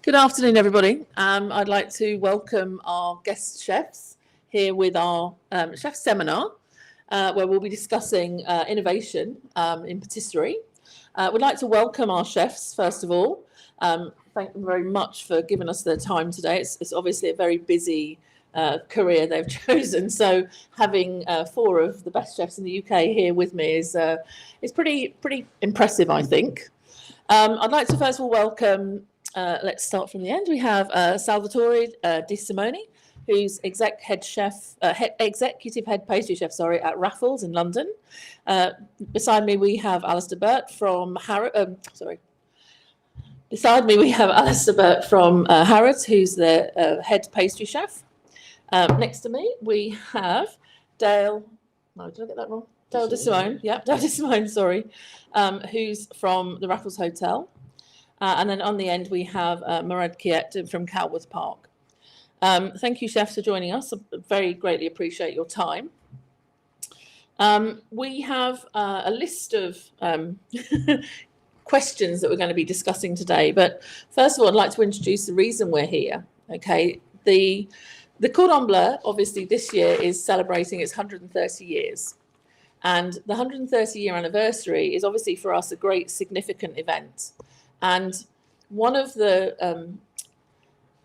Good afternoon, everybody. I'd like to welcome our guest chefs here with our chef seminar, where we'll be discussing innovation in patisserie. We'd like to welcome our chefs, first of all. Thank them very much for giving us their time today. It's obviously a very busy career they've chosen, so having four of the best chefs in the UK here with me is pretty impressive, I think. I'd like to first of all welcome, let's start from the end. We have Salvatore Desimone, who's executive head pastry chef, at Raffles in London. Beside me, we have Alistair Birt from Beside me, we have Alistair Birt from Harrods, who's the head pastry chef. Next to me, we have Dale. No, did I get that wrong? Dale Desimone. Yeah, Dale Desimone. Sorry, who's from the Raffles Hotel. And then on the end, we have Murad Kiet from Calworth Park. Thank you, chefs, for joining us. I very greatly appreciate your time. We have a list of questions that we're going to be discussing today. But first of all, I'd like to introduce the reason we're here. Okay, the Cordon Bleu, obviously, this year is celebrating its 130 years. And the 130-year anniversary is obviously for us a great significant event. And one of the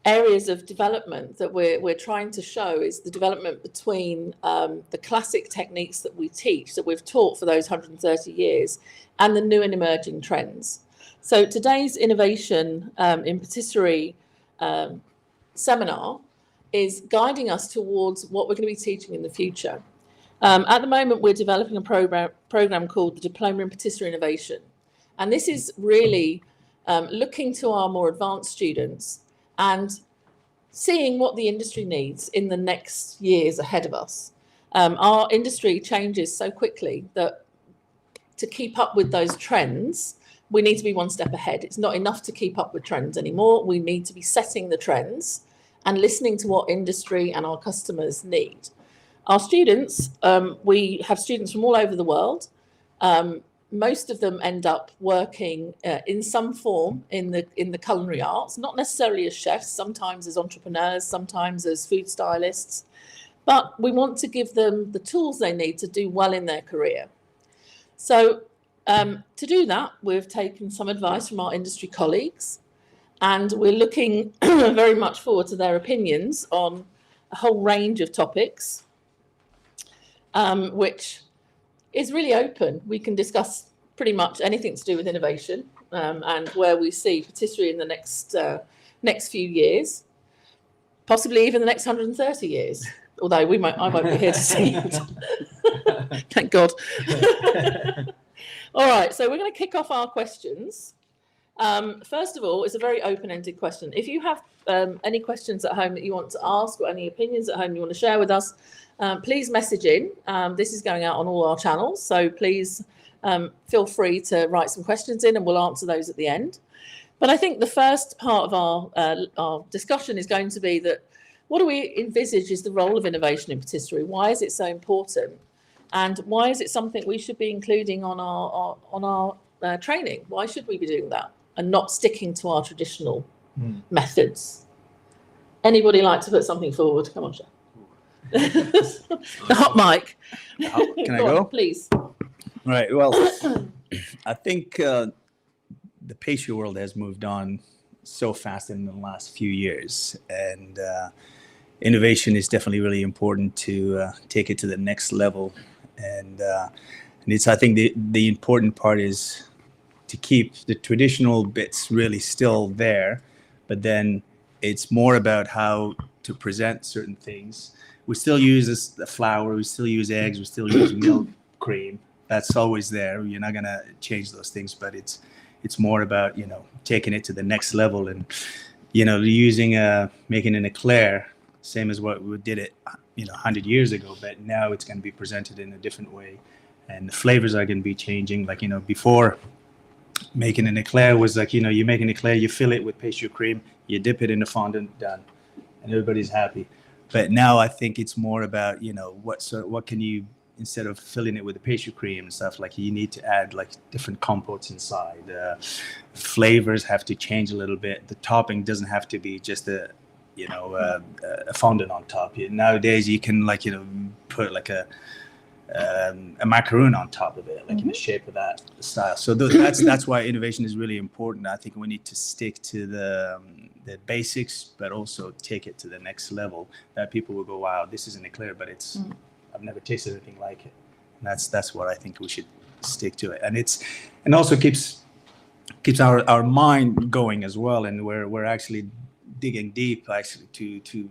areas of development that we're trying to show is the development between the classic techniques that we teach, that we've taught for those 130 years, and the new and emerging trends. So today's innovation in patisserie seminar is guiding us towards what we're going to be teaching in the future. At the moment, we're developing a program called the Diploma in Patisserie Innovation. And this is really looking to our more advanced students and seeing what the industry needs in the next years ahead of us. Our industry changes so quickly that to keep up with those trends, we need to be one step ahead. It's not enough to keep up with trends anymore. We need to be setting the trends and listening to what industry and our customers need. Our students, we have students from all over the world. Most of them end up working in some form in the culinary arts, not necessarily as chefs, sometimes as entrepreneurs, sometimes as food stylists. But we want to give them the tools they need to do well in their career. So to do that, we've taken some advice from our industry colleagues, and we're looking very much forward to their opinions on a whole range of topics, which is really open. We can discuss pretty much anything to do with innovation and where we see patisserie in the next few years, possibly even the next 130 years. Although I won't be here to see it. Thank God. All right, so we're going to kick off our questions. First of all, it's a very open-ended question. If you have any questions at home that you want to ask or any opinions at home you want to share with us, please message in. This is going out on all our channels, so please feel free to write some questions in and we'll answer those at the end. But I think the first part of our discussion is going to be that what do we envisage is the role of innovation in patisserie? Why is it so important? And why is it something we should be including on our training? Why should we be doing that and not sticking to our traditional methods? Anybody like to put something forward? Come on, Chef. The hot mic. Can I go? Please. Right. Well, I think the pastry world has moved on so fast in the last few years, and innovation is definitely really important to take it to the next level. And it's, I think, the important part is to keep the traditional bits really still there, but then it's more about how to present certain things. We still use the flour, we still use eggs, we still use milk, cream. That's always there. You're not gonna change those things, but it's more about, taking it to the next level and, using making an eclair, same as what we did it, 100 years ago, but now it's going to be presented in a different way, and the flavors are going to be changing. Like, before, making an eclair was like, you make an eclair, you fill it with pastry cream, you dip it in the fondant, done, and everybody's happy. But now I think it's more about, what can you instead of filling it with the pastry cream and stuff, like you need to add like different compotes inside. Flavors have to change a little bit. The topping doesn't have to be just a fondant on top. Nowadays you can like, put like a macaroon on top of it, like in the shape of that style. So that's why innovation is really important. I think we need to stick to the basics, but also take it to the next level, that people will go, wow, this is an eclair, but it's I've never tasted anything like it. And that's what I think we should stick to it. And also keeps our mind going as well, and we're actually digging deep actually to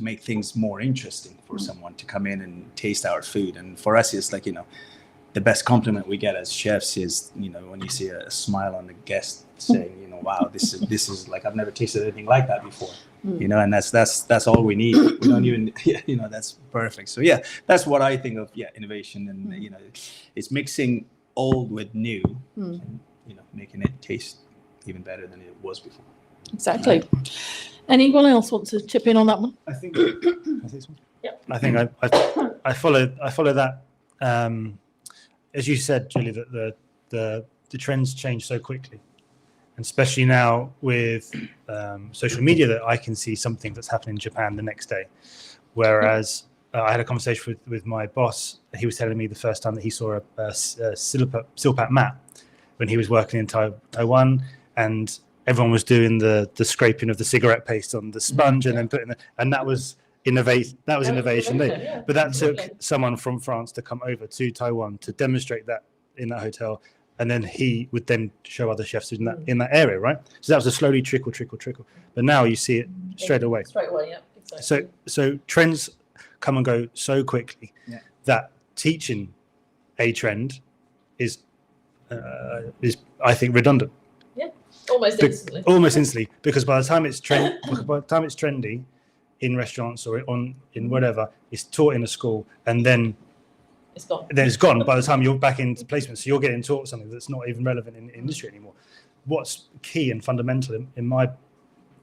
make things more interesting for someone to come in and taste our food. And for us, it's like, the best compliment we get as chefs is, when you see a smile on the guest saying, wow, this is like, I've never tasted anything like that before, and that's all we need. We don't even, that's perfect. So yeah, that's what I think of, innovation. And, it's mixing old with new, and, making it taste even better than it was before. Exactly. Anyone else want to chip in on that one? I think I follow that. As you said, Julie, that the trends change so quickly, and especially now with social media, that I can see something that's happening in Japan the next day. Whereas I had a conversation with my boss. He was telling me the first time that he saw a silpat mat when he was working in Taiwan, and everyone was doing the scraping of the cigarette paste on the sponge and then putting and that was innovation. But that took someone from France to come over to Taiwan to demonstrate that in that hotel, and then he would then show other chefs in that area, right? So that was a slowly trickle. But now you see it straight away. Yeah, exactly. So trends come and go so quickly that teaching a trend is I think redundant. Almost instantly, because by the time it's trendy in restaurants or in whatever, it's taught in a school, and then it's gone by the time you're back into placement. So you're getting taught something that's not even relevant in the industry anymore. What's key and fundamental in my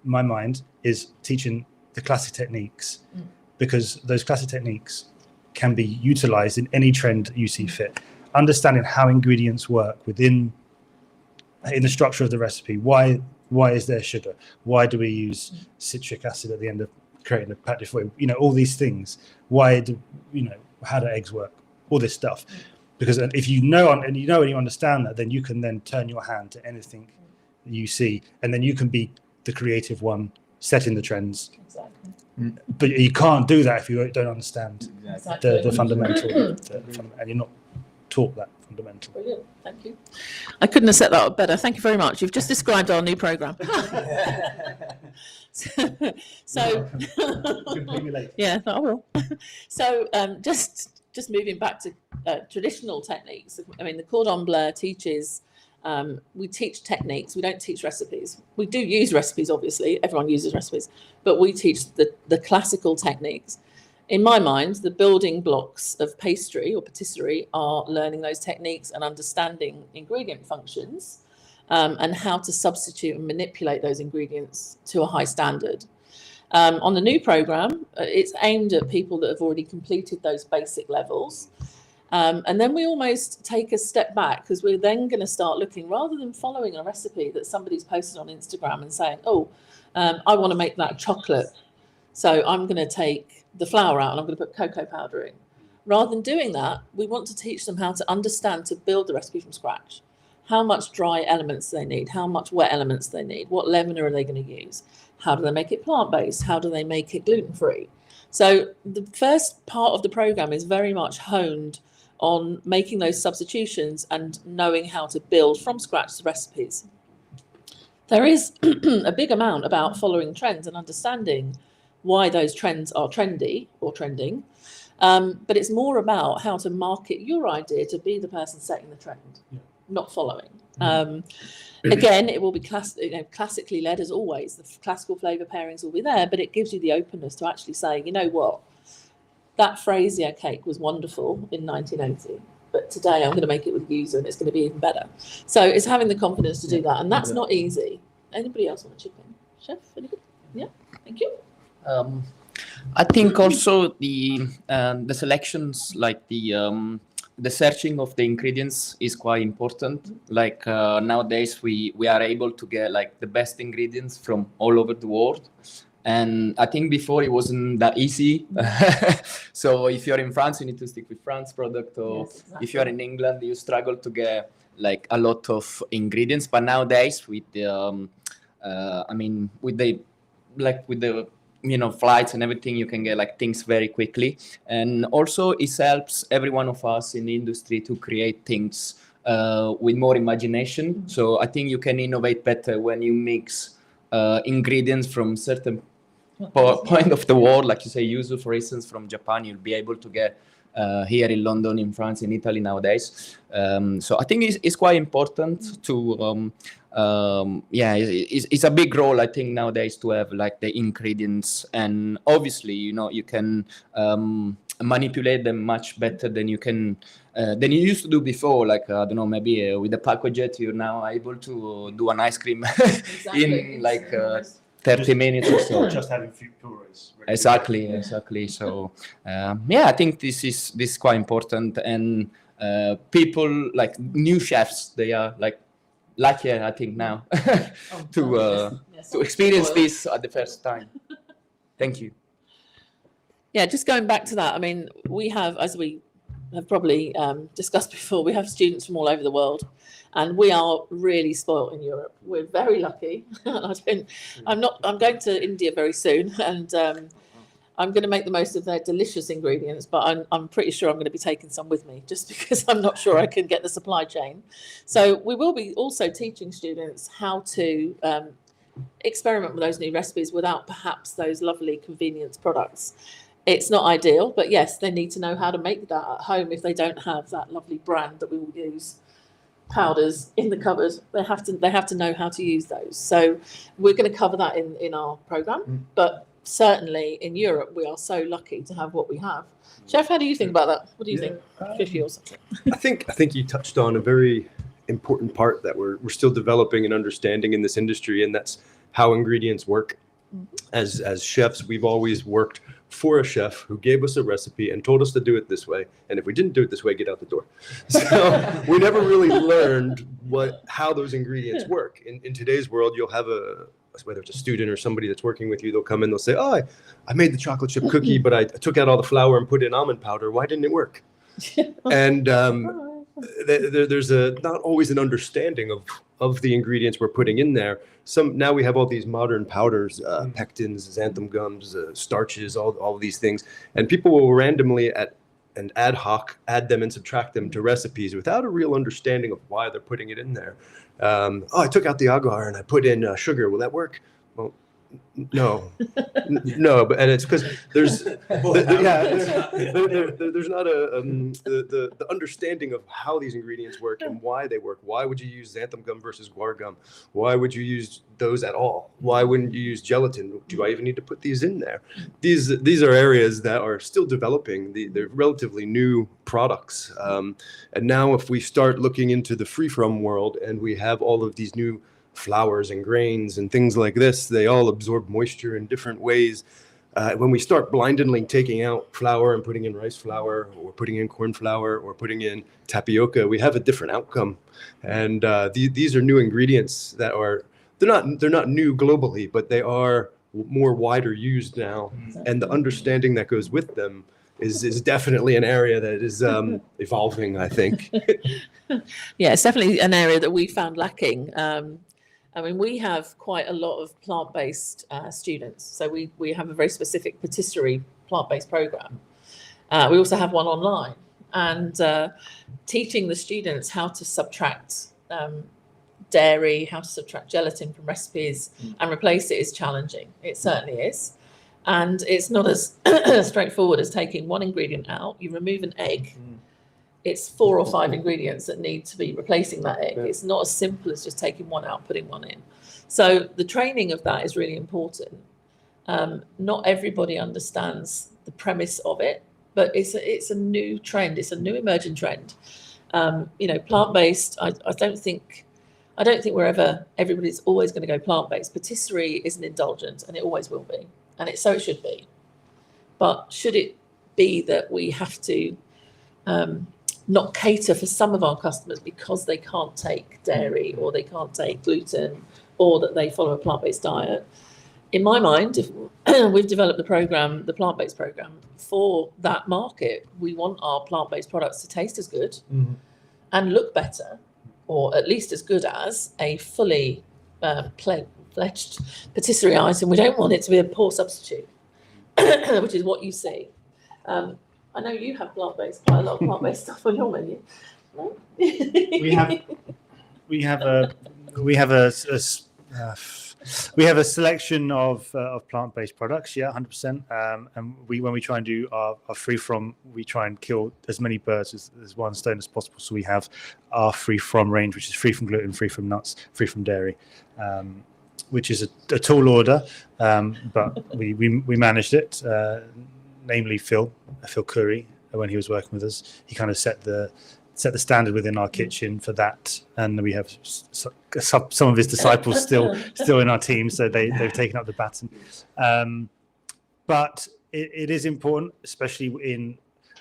mind is teaching the classic techniques, because those classic techniques can be utilized in any trend you see fit. Understanding how ingredients work in the structure of the recipe. Why is there sugar? Why do we use citric acid at the end of creating a pâte de foie? All these things. How do eggs work? All this stuff. Because if you know and you understand that, then you can then turn your hand to anything that you see, and then you can be the creative one setting the trends. Exactly. But you can't do that if you don't understand the fundamental, and you're not taught that fundamental. Brilliant, thank you. I couldn't have set that up better. Thank you very much. You've just described our new programme. So yeah, I will. So just moving back to traditional techniques. I mean, the Cordon Bleu teaches. We teach techniques. We don't teach recipes. We do use recipes, obviously. Everyone uses recipes, but we teach the classical techniques. In my mind, the building blocks of pastry or patisserie are learning those techniques and understanding ingredient functions, and how to substitute and manipulate those ingredients to a high standard. On the new programme, it's aimed at people that have already completed those basic levels. And then we almost take a step back, because we're then going to start looking, rather than following a recipe that somebody's posted on Instagram and saying, I want to make that chocolate, so I'm going to take the flour out and I'm going to put cocoa powder in. Rather than doing that, we want to teach them how to understand, to build the recipe from scratch. How much dry elements they need, how much wet elements they need, what leavener are they going to use, how do they make it plant-based, how do they make it gluten-free. So the first part of the programme is very much honed on making those substitutions and knowing how to build from scratch the recipes. There is a big amount about following trends and understanding why those trends are trendy or trending, but it's more about how to market your idea to be the person setting the trend, not following. Again, it will be classically led as always. The classical flavour pairings will be there, but it gives you the openness to actually say, you know what, that Fraisier cake was wonderful in 1980, but today I'm going to make it with yuzu and it's going to be even better. So it's having the confidence to do that, and that's not easy. Anybody else want to chip in? Chef, any good? Yeah, thank you. I think also the selections, like the searching of the ingredients is quite important. Like nowadays we are able to get like the best ingredients from all over the world. And I think before it wasn't that easy. So if you're in France, you need to stick with France product, or Yes, exactly. if you're in England, you struggle to get like a lot of ingredients. But nowadays with the, with the flights and everything, you can get like things very quickly. And also it helps every one of us in the industry to create things with more imagination. So I think you can innovate better when you mix ingredients from certain point of the world, like you say, yuzu, for instance, from Japan, you'll be able to get here in London, in France, in Italy nowadays. So I think it's quite important to, it's a big role, I think, nowadays to have like the ingredients. And obviously, you can manipulate them much better than you used to do before. Like, I don't know, maybe with the Pacojet, you're now able to do an ice cream in like 30 minutes or so. Just having few purees. Exactly. So, I think this is quite important. And people, like new chefs, they are like luckier, I think, now to experience this at the first time. Thank you. Yeah, just going back to that, I mean, we have, as we have probably discussed before, we have students from all over the world, and we are really spoilt in Europe. We're very lucky. I'm going to India very soon, and I'm going to make the most of their delicious ingredients, but I'm pretty sure I'm going to be taking some with me, just because I'm not sure I can get the supply chain. So we will be also teaching students how to experiment with those new recipes without perhaps those lovely convenience products. It's not ideal, but yes, they need to know how to make that at home if they don't have that lovely brand that we will use powders in the cupboard. They have to know how to use those. So we're going to cover that in our program, but certainly in Europe, we are so lucky to have what we have. Chef, how do you think about that? What do you think? 50 or something. I think you touched on a very important part that we're still developing and understanding in this industry, and that's how ingredients work. As chefs, we've always worked for a chef who gave us a recipe and told us to do it this way, and if we didn't do it this way, get out the door. So we never really learned how those ingredients work. In today's world, you'll have whether it's a student or somebody that's working with you, they'll come in, they'll say, "Oh, I made the chocolate chip cookie, but I took out all the flour and put in almond powder. Why didn't it work?" And there's not always an understanding of the ingredients we're putting in there. Now we have all these modern powders, pectins, xanthan gums, starches, all of these things, and people will randomly and ad hoc add them and subtract them to recipes without a real understanding of why they're putting it in there. I took out the agar and I put in sugar. Will that work? Well, no, and it's because there's there's not the understanding of how these ingredients work and why they work. Why would you use xanthan gum versus guar gum? Why would you use those at all? Why wouldn't you use gelatin? Do I even need to put these in there? These are areas that are still developing. They're relatively new products, and now if we start looking into the free-from world and we have all of these new flours and grains and things like this, they all absorb moisture in different ways. When we start blindly taking out flour and putting in rice flour, or putting in corn flour, or putting in tapioca, we have a different outcome. And these are new ingredients that they're not new globally, but they are more wider used now. And the understanding that goes with them is definitely an area that is evolving, I think. Yeah, it's definitely an area that we found lacking. I mean, we have quite a lot of plant-based students. So we have a very specific patisserie plant-based program. We also have one online. And teaching the students how to subtract dairy, how to subtract gelatin from recipes and replace it is challenging. It certainly is. And it's not as straightforward as taking one ingredient out. You remove an egg. It's 4 or 5 ingredients that need to be replacing that egg. It's not as simple as just taking one out, putting one in. So the training of that is really important. Not everybody understands the premise of it, but it's a new trend. It's a new emerging trend. Plant-based, I don't think everybody's always going to go plant-based. Patisserie is an indulgence, and it always will be. And so it should be. But should it be that we have to not cater for some of our customers because they can't take dairy or they can't take gluten or that they follow a plant-based diet? In my mind, if we've developed the program, the plant-based program, for that market, we want our plant-based products to taste as good and look better, or at least as good as a fully fledged patisserie item. We don't want it to be a poor substitute, which is what you see. I know you have quite a lot of plant-based stuff on your menu. No? we have a selection of plant-based products, 100%. And when we try and do our free from, we try and kill as many birds as one stone as possible. So we have our free from range, which is free from gluten, free from nuts, free from dairy, which is a tall order, but we managed it. Namely, Phil Curry, when he was working with us, he kind of set the standard within our kitchen for that, and we have some of his disciples still in our team, so they've taken up the baton. But it is important, especially in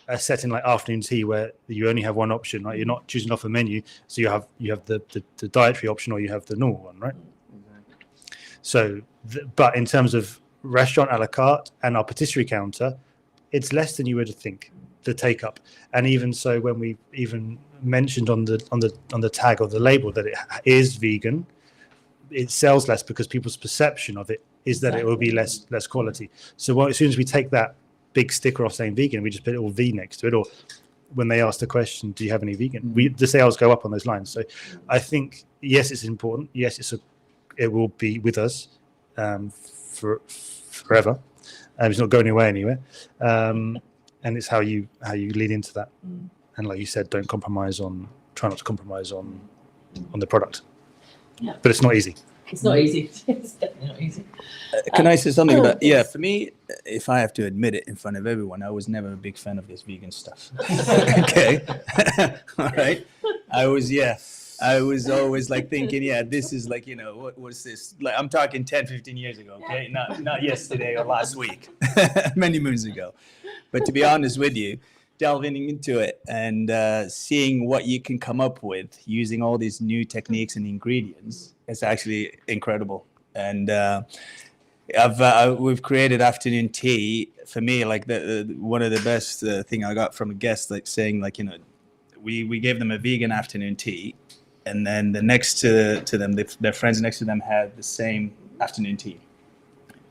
a setting like afternoon tea where you only have one option, right? You're not choosing off a menu, so you have the dietary option or you have the normal one, right? So, but in terms of restaurant a la carte and our patisserie counter, it's less than you would think, the take up. And even so, when we even mentioned on the tag or the label that it is vegan, it sells less because people's perception of it is that it will be less quality. So as soon as we take that big sticker off saying vegan, we just put a little V next to it. Or when they ask the question, do you have any vegan? The sales go up on those lines. So I think, yes, it's important. Yes, it will be with us forever. It's not going anywhere. And it's how you lead into that. And like you said, try not to compromise on the product. Yeah. But it's not easy. It's not easy. It's definitely not easy. Can I say something about, for me, if I have to admit it in front of everyone, I was never a big fan of this vegan stuff. Okay. All right. I was always like thinking, this is like, what was this? Like, I'm talking 10, 15 years ago, okay? Not yesterday or last week, many moons ago. But to be honest with you, delving into it and seeing what you can come up with using all these new techniques and ingredients, it's actually incredible. And we've created afternoon tea. For me, like one of the best thing I got from a guest, like saying, like, we gave them a vegan afternoon tea. And then the next to them, their friends next to them had the same afternoon tea.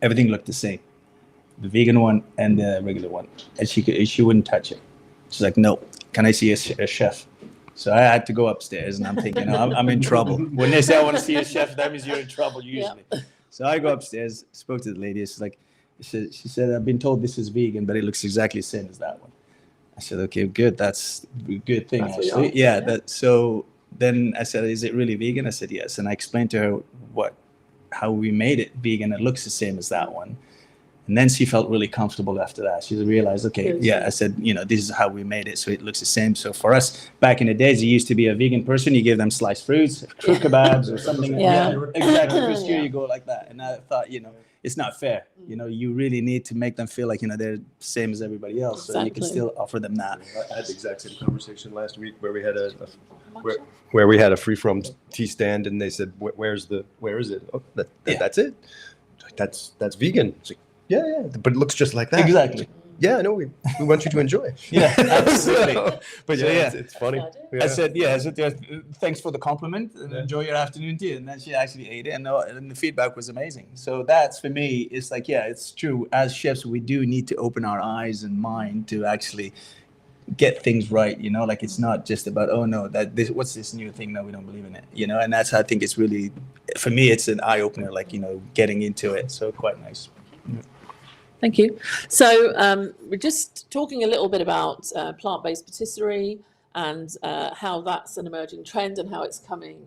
Everything looked the same, the vegan one and the regular one. And she wouldn't touch it. She's like, no, can I see a chef? So I had to go upstairs, and I'm thinking, I'm in trouble. When they say I want to see a chef, that means you're in trouble usually. Yeah. So I go upstairs, spoke to the lady. She's like, she said, I've been told this is vegan, but it looks exactly the same as that one. I said, okay, good. That's a good thing, actually. Yeah. So then I said, is it really vegan? I said, yes. And I explained to her how we made it vegan. It looks the same as that one. And then she felt really comfortable after that. She realized, okay, I said, this is how we made it, so it looks the same. So for us, back in the days, you used to be a vegan person, you give them sliced fruits, kebabs or something. Exactly. First year you go like that. And I thought, it's not fair. You really need to make them feel like, they're the same as everybody else. Exactly. So you can still offer them that. I had the exact same conversation last week where we had a free from tea stand, and they said, where is it? Oh, that's it. That's vegan. It's like, yeah, but it looks just like that. Exactly. Yeah, I know. We want you to enjoy. Yeah, absolutely. But it's funny. I said, thanks for the compliment and enjoy your afternoon tea. And then she actually ate it, and the feedback was amazing. So that's, for me, it's like, it's true. As chefs, we do need to open our eyes and mind to actually get things right. Like, it's not just about, what's this new thing? No, we don't believe in it. And that's how I think it's really, for me, it's an eye opener. Like, getting into it. So quite nice. Yeah. Thank you. So we're just talking a little bit about plant-based patisserie and how that's an emerging trend and how it's coming.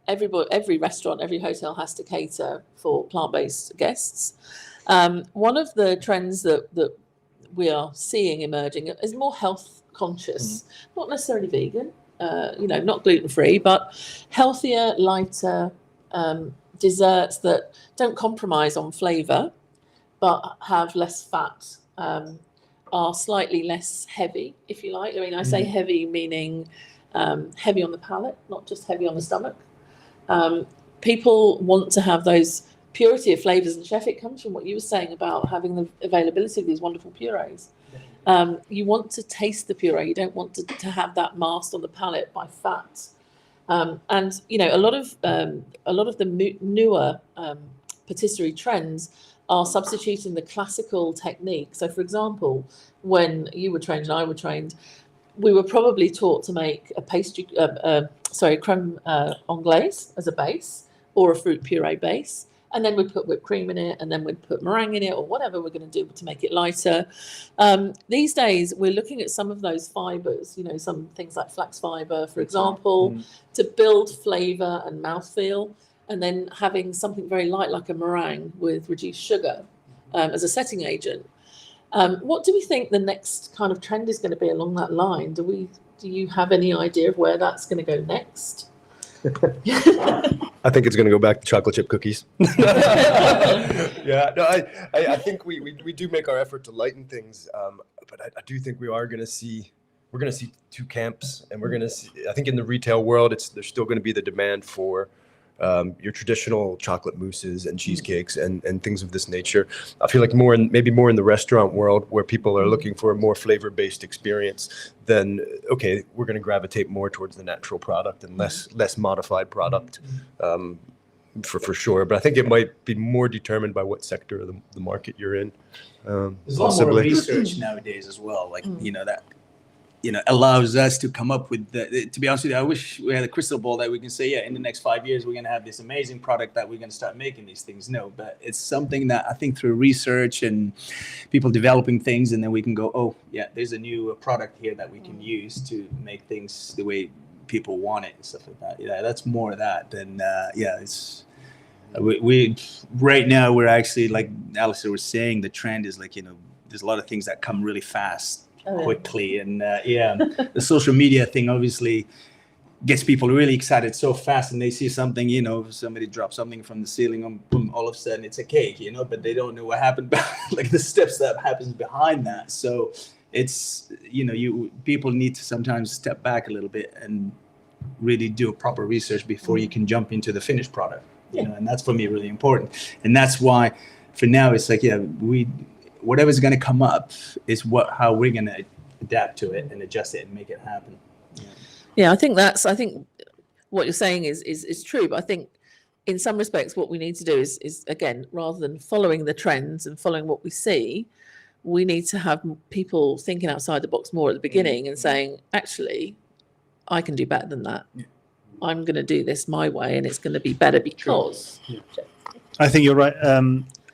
Every restaurant, every hotel has to cater for plant-based guests. One of the trends that we are seeing emerging is more health conscious, not necessarily vegan, not gluten-free, but healthier, lighter desserts that don't compromise on flavour, but have less fat are slightly less heavy, if you like. I mean, I say heavy meaning heavy on the palate, not just heavy on the stomach. People want to have those purity of flavors, and Chef, it comes from what you were saying about having the availability of these wonderful purees. You want to taste the puree. You don't want to have that masked on the palate by fat. And you know, a lot of the newer patisserie trends are substituting the classical technique. So, for example, when you were trained and I were trained, we were probably taught to make a creme anglaise as a base, or a fruit puree base, and then we'd put whipped cream in it, and then we'd put meringue in it, or whatever we're going to do to make it lighter. These days, we're looking at some of those fibres, you know, some things like flax fibre, for example, to build flavour and mouthfeel, and then having something very light like a meringue with reduced sugar as a setting agent. What do we think the next kind of trend is going to be along that line? Do you have any idea of where that's going to go next? I think it's going to go back to chocolate chip cookies. Yeah, no, I think we do make our effort to lighten things, but I do think we're going to see two camps, and we're going to see. I think in the retail world, there's still going to be the demand for your traditional chocolate mousses and cheesecakes and things of this nature. I feel like maybe more in the restaurant world, where people are looking for a more flavor-based experience, then okay, we're going to gravitate more towards the natural product and less modified product, for sure. But I think it might be more determined by what sector of the market you're in. There's a lot more research nowadays as well, like that allows us to come up with to be honest with you, I wish we had a crystal ball that we can say, yeah, in the next 5 years, we're going to have this amazing product that we're going to start making these things. No, but it's something that I think through research and people developing things, and then we can go, oh, yeah, there's a new product here that we can use to make things the way people want it and stuff like that. Yeah, that's more of that than, it's, we right now, we're actually, like Alistair was saying, the trend is like, there's a lot of things that come really fast, quickly, and the social media thing obviously gets people really excited so fast, and they see something, somebody drops something from the ceiling, and boom, all of a sudden it's a cake, but they don't know what happened, like the steps that happens behind that. So it's people need to sometimes step back a little bit and really do a proper research before you can jump into the finished product, and that's for me really important. And that's why for now it's like, whatever's going to come up is how we're going to adapt to it and adjust it and make it happen. I think what you're saying is true, but I think in some respects what we need to do is again, rather than following the trends and following what we see, we need to have people thinking outside the box more at the beginning and saying, actually, I can do better than that. I'm going to do this my way, and it's going to be better because. I think you're right.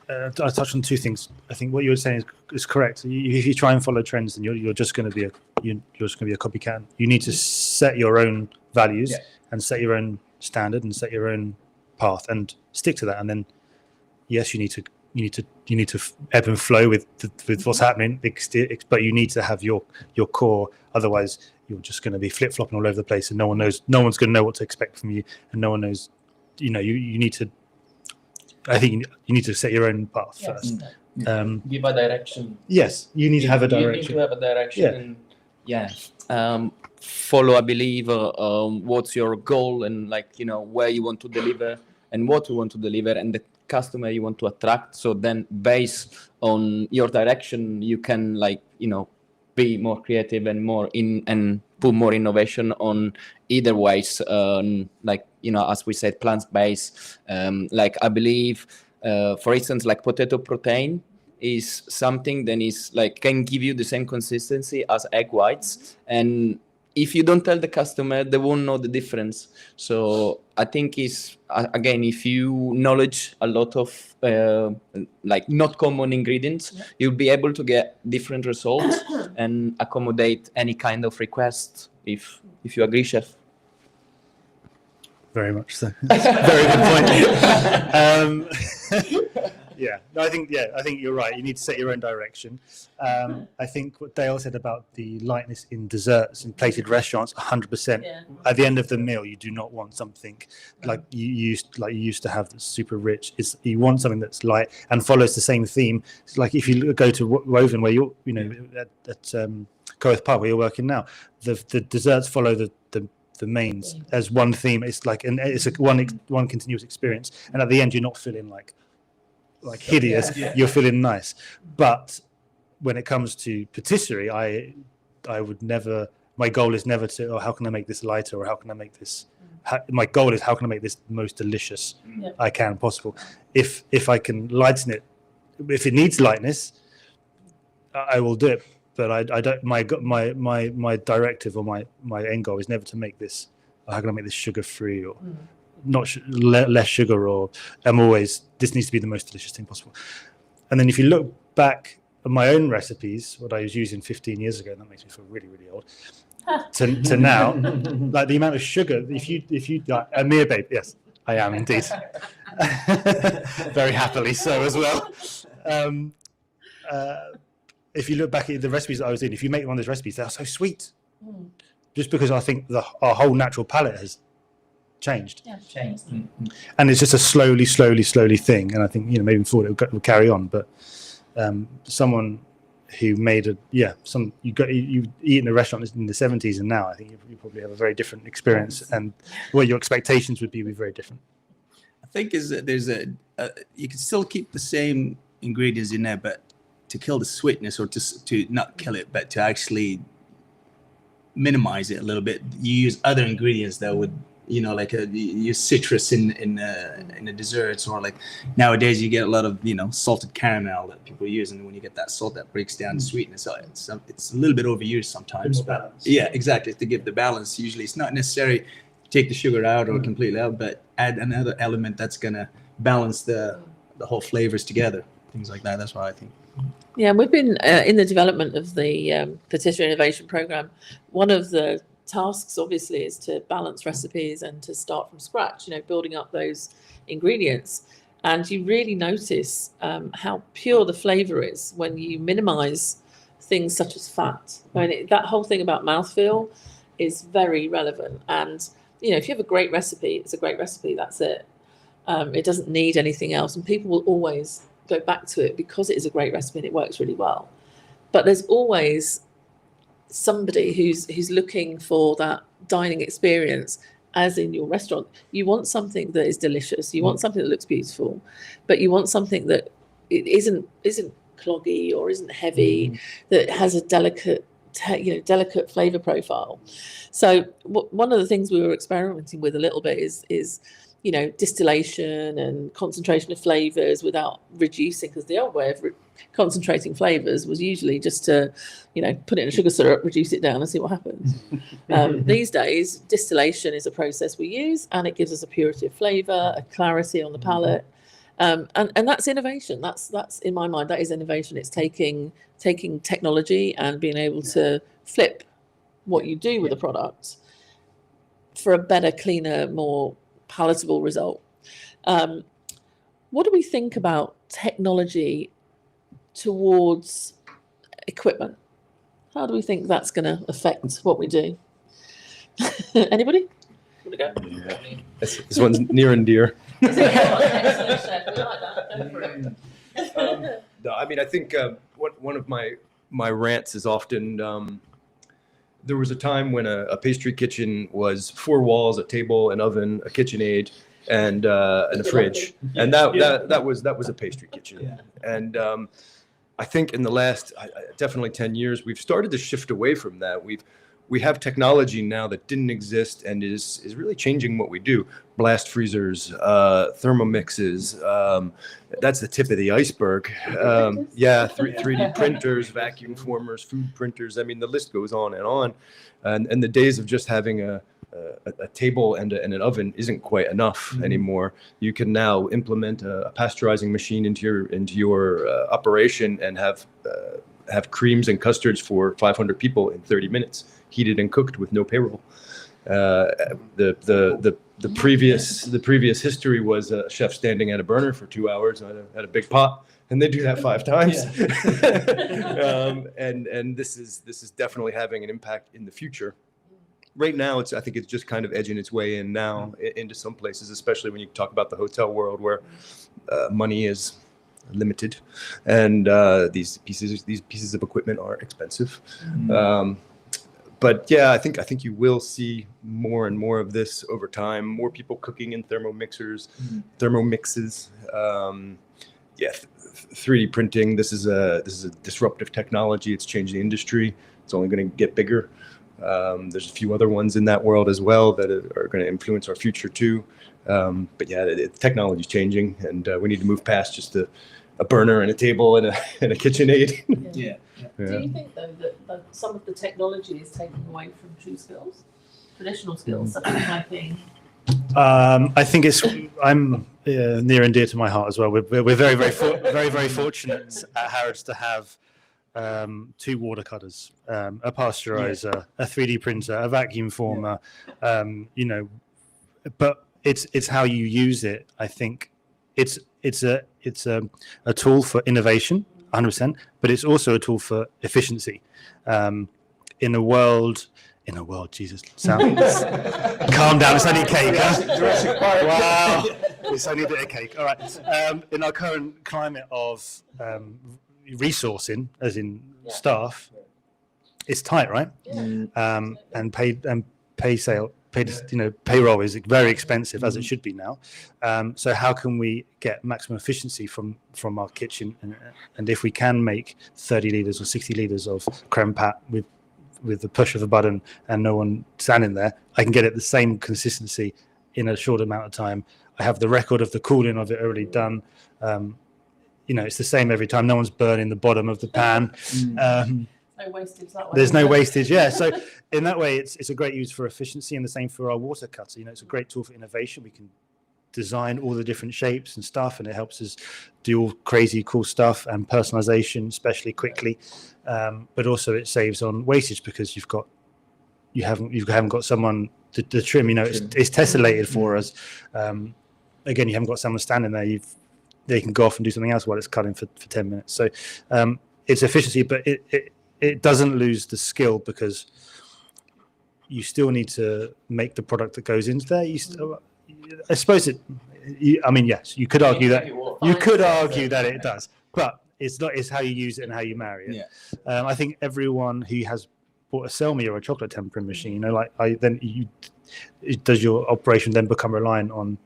I touched on two things. I think what you were saying is correct. If you try and follow trends, then you're just going to be a copycat. You need to set your own values and set your own standard and set your own path and stick to that. And then, yes, you need to ebb and flow with what's happening, but you need to have your core. Otherwise, you're just going to be flip flopping all over the place, and no one's going to know what to expect from you, and no one knows. You need to. I think you need to set your own path first. Give a direction. Yes, you need to have a direction. You need to have a direction. Follow, I believe, what's your goal, and where you want to deliver and what you want to deliver, and the customer you want to attract. So then, based on your direction, you can be more creative and and put more innovation on either ways. As we said, plant-based. I believe, for instance, like potato protein is something that is can give you the same consistency as egg whites, and if you don't tell the customer, they won't know the difference. So I think again, if you knowledge a lot of not common ingredients, you'll be able to get different results and accommodate any kind of request. If you agree, Chef. Very much so. Very good point. Yeah, no, I think you're right. You need to set your own direction. I think what Dale said about the lightness in desserts and plated restaurants, 100%. Yeah. At the end of the meal, you do not want something like you used to have that's super rich. You want something that's light and follows the same theme. It's like if you go to Woven, where you're, at Coeth Pub where you're working now, the desserts follow the mains as one theme. It's like it's a one continuous experience, and at the end you're not feeling like hideous. You're feeling nice. But when it comes to patisserie, I would never. My goal is never to, how can I make this lighter, or how can I make this. My goal is how can I make this the most delicious I can possible. If I can lighten it, if it needs lightness, I will do it. But I don't. My directive or my end goal is never to make this. How can I make this sugar free or not less sugar? Or I'm always, this needs to be the most delicious thing possible. And then if you look back at my own recipes, what I was using 15 years ago, and that makes me feel really, really old. to now, like the amount of sugar. If you Amir babe, yes, I am indeed. Very happily so as well. If you look back at the recipes that I was in, if you make one of those recipes, they're so sweet. Just because I think our whole natural palate has changed. Yeah, changed. And it's just a slowly thing. And I think, maybe forward it will carry on. But someone who made you eat in a restaurant in the 70s and now, I think you probably have a very different experience, and what your expectations would be very different. I think there's you can still keep the same ingredients in there, but to kill the sweetness, or to not kill it, but to actually minimize it a little bit, you use other ingredients that would, like you use citrus in the desserts, or like nowadays you get a lot of salted caramel that people use, and when you get that salt, that breaks down the sweetness. So it's a little bit overused sometimes, but yeah, exactly, to give the balance. Usually it's not necessary to take the sugar out or completely out, but add another element that's gonna balance the whole flavors together, things like that. That's what I think. Yeah, we've been in the development of the Patisserie Innovation program. One of the tasks, obviously, is to balance recipes and to start from scratch, building up those ingredients. And you really notice how pure the flavor is when you minimize things such as fat. That whole thing about mouthfeel is very relevant. And, if you have a great recipe, it's a great recipe, that's it. It doesn't need anything else. And people will always go back to it because it is a great recipe and it works really well. But there's always somebody who's looking for that dining experience, as in your restaurant. You want something that is delicious. You want something that looks beautiful, but you want something that it isn't cloggy or isn't heavy, that has a delicate flavor profile. So one of the things we were experimenting with a little bit is distillation and concentration of flavors without reducing, because the old way of concentrating flavors was usually just to, put it in a sugar syrup, reduce it down and see what happens. These days, distillation is a process we use, and it gives us a purity of flavor, a clarity on the palate. And that's innovation. That's in my mind, that is innovation. It's taking technology and being able to flip what you do with a product for a better, cleaner, more palatable result. What do we think about technology towards equipment? How do we think that's going to affect what we do? Anybody? Want to go? Yeah. This one's near and dear. Excellent, chef. We like that. Go for it. No, I mean, I think one of my rants is often, there was a time when a pastry kitchen was 4 walls, a table, an oven, a KitchenAid, and a fridge, and that was a pastry kitchen. Yeah. And I think in the last definitely 10 years, we've started to shift away from that. We have technology now that didn't exist and is really changing what we do. Blast freezers, thermomixes. That's the tip of the iceberg. 3D printers, vacuum formers, food printers. I mean, the list goes on and on. And the days of just having a table and an oven isn't quite enough anymore. You can now implement a pasteurizing machine into your operation and have creams and custards for 500 people in 30 minutes, heated and cooked with no payroll. The the previous history was a chef standing at a burner for 2 hours at a big pot, and they do that 5 times. And this is definitely having an impact in the future. Right now, I think it's just kind of edging its way in now into some places, especially when you talk about the hotel world where money is limited, and these pieces of equipment are expensive. But yeah, I think you will see more and more of this over time. More people cooking in thermomixes. 3D printing. This is a disruptive technology. It's changed the industry. It's only going to get bigger. There's a few other ones in that world as well that are going to influence our future too. But yeah, technology's changing, and we need to move past just a burner and a table and a KitchenAid. Yeah. Do you think though that some of the technology is taking away from true skills, traditional skills such as typing? I think I'm near and dear to my heart as well. We're very fortunate at Harrods to have 2 water cutters, a pasteurizer, a 3D printer, a vacuum former. But it's how you use it. I think it's a tool for innovation, 100%, but it's also a tool for efficiency. In a world, Jesus, sounds. Calm down, it's only a cake. Huh? Wow, it's only a bit of cake. All right. In our current climate of resourcing, as in staff, it's tight, right? And payroll is very expensive, as it should be now. So how can we get maximum efficiency from our kitchen? And if we can make 30 litres or 60 litres of creme pat with the push of a button and no one standing there, I can get it the same consistency in a short amount of time. I have the record of the cooling of it already done. It's the same every time. No one's burning the bottom of the pan. No wastage that way. There's no wastage, yeah. So in that way, it's a great use for efficiency, and the same for our water cutter. It's a great tool for innovation. We can design all the different shapes and stuff, and it helps us do all crazy cool stuff and personalization, especially quickly. But also it saves on wastage because you haven't got someone to trim. It's tessellated for us. Again, you haven't got someone standing there. They can go off and do something else while it's cutting for 10 minutes. So it's efficiency, but it doesn't lose the skill because you still need to make the product that goes into there. I suppose yes, you could argue that it does, but it's not. It's how you use it and how you marry it. Yeah. I think everyone who has bought a Selmy or a chocolate tempering machine, does your operation then become reliant on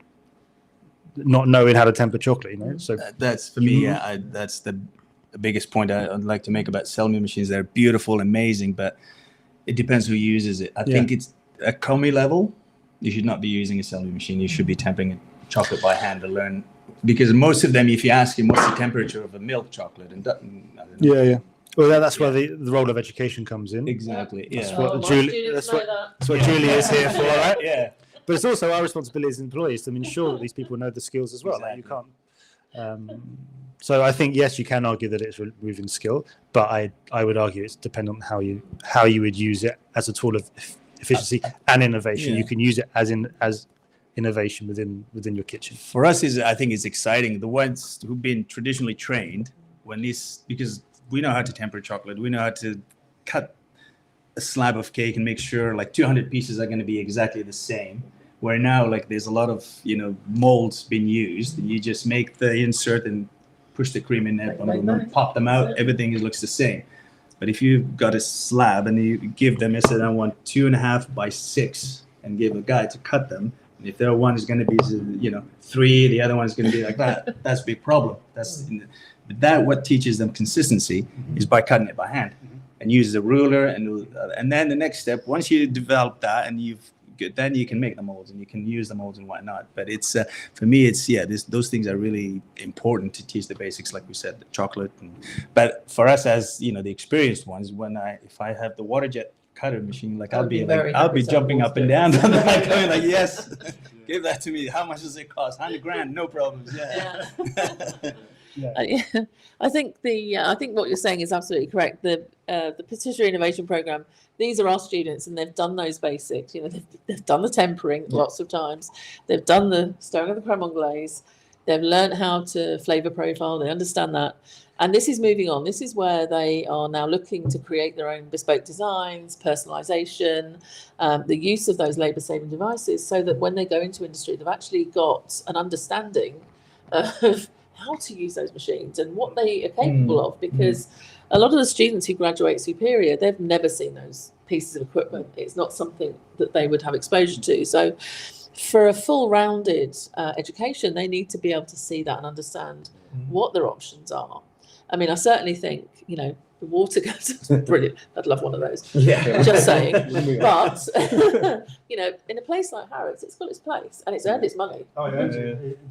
not knowing how to temper chocolate? So that's for me. Yeah, that's the biggest point I'd like to make about Selmy machines. They're beautiful, amazing, but it depends who uses it. I think it's at commis level. You should not be using a Selmy machine. You should be tempering chocolate by hand to learn, because most of them, if you ask him what's the temperature of a milk chocolate, and I don't know. Yeah. Well, that's where the role of education comes in. Exactly. Yeah. That's what Julie is here for, right? Yeah. But it's also our responsibility as employees to ensure that these people know the skills as well. Exactly. You can't. So I think yes, you can argue that it's removing skill, but I would argue it's dependent on how you would use it as a tool of efficiency and innovation. You can use it as innovation within your kitchen. For us, I think it's exciting. The ones who've been traditionally trained, because we know how to temper chocolate, we know how to cut a slab of cake and make sure 200 pieces are going to be exactly the same. Where now there's a lot of molds being used, and you just make the insert and push the cream in there, pop them out, everything looks the same. But if you've got a slab and you give them, I want 2.5 by 6, and give a guy to cut them, and if their one is going to be 3, the other one is going to be like that, that's a big problem. What teaches them consistency is by cutting it by hand and use the ruler, and then the next step, once you develop that and then you can make the molds and you can use the molds and whatnot. But it's for me, those things are really important to teach the basics, like we said, the chocolate. But for us, as the experienced ones, if I have the water jet cutter machine, I'll be jumping up and down, going yes, give that to me. How much does it cost? $100,000, no problems. Yeah. Yeah. I think what you're saying is absolutely correct. The Patisserie Innovation Program, these are our students, and they've done those basics. You know, they've done the tempering lots of times. They've done the stirring of the creme anglaise. They've learned how to flavor profile. They understand that. And this is moving on. This is where they are now looking to create their own bespoke designs, personalization, the use of those labor-saving devices, so that when they go into industry, they've actually got an understanding of how to use those machines and what they are capable of. Because a lot of the students who graduate superior, they've never seen those pieces of equipment. It's not something that they would have exposure to. So for a full-rounded education, they need to be able to see that and understand what their options are. I mean, I certainly think, you know, the water guns, brilliant. I'd love one of those. Yeah. Just saying. But, you know, in a place like Harrods, it's got its place and it's earned its money. Oh, yeah.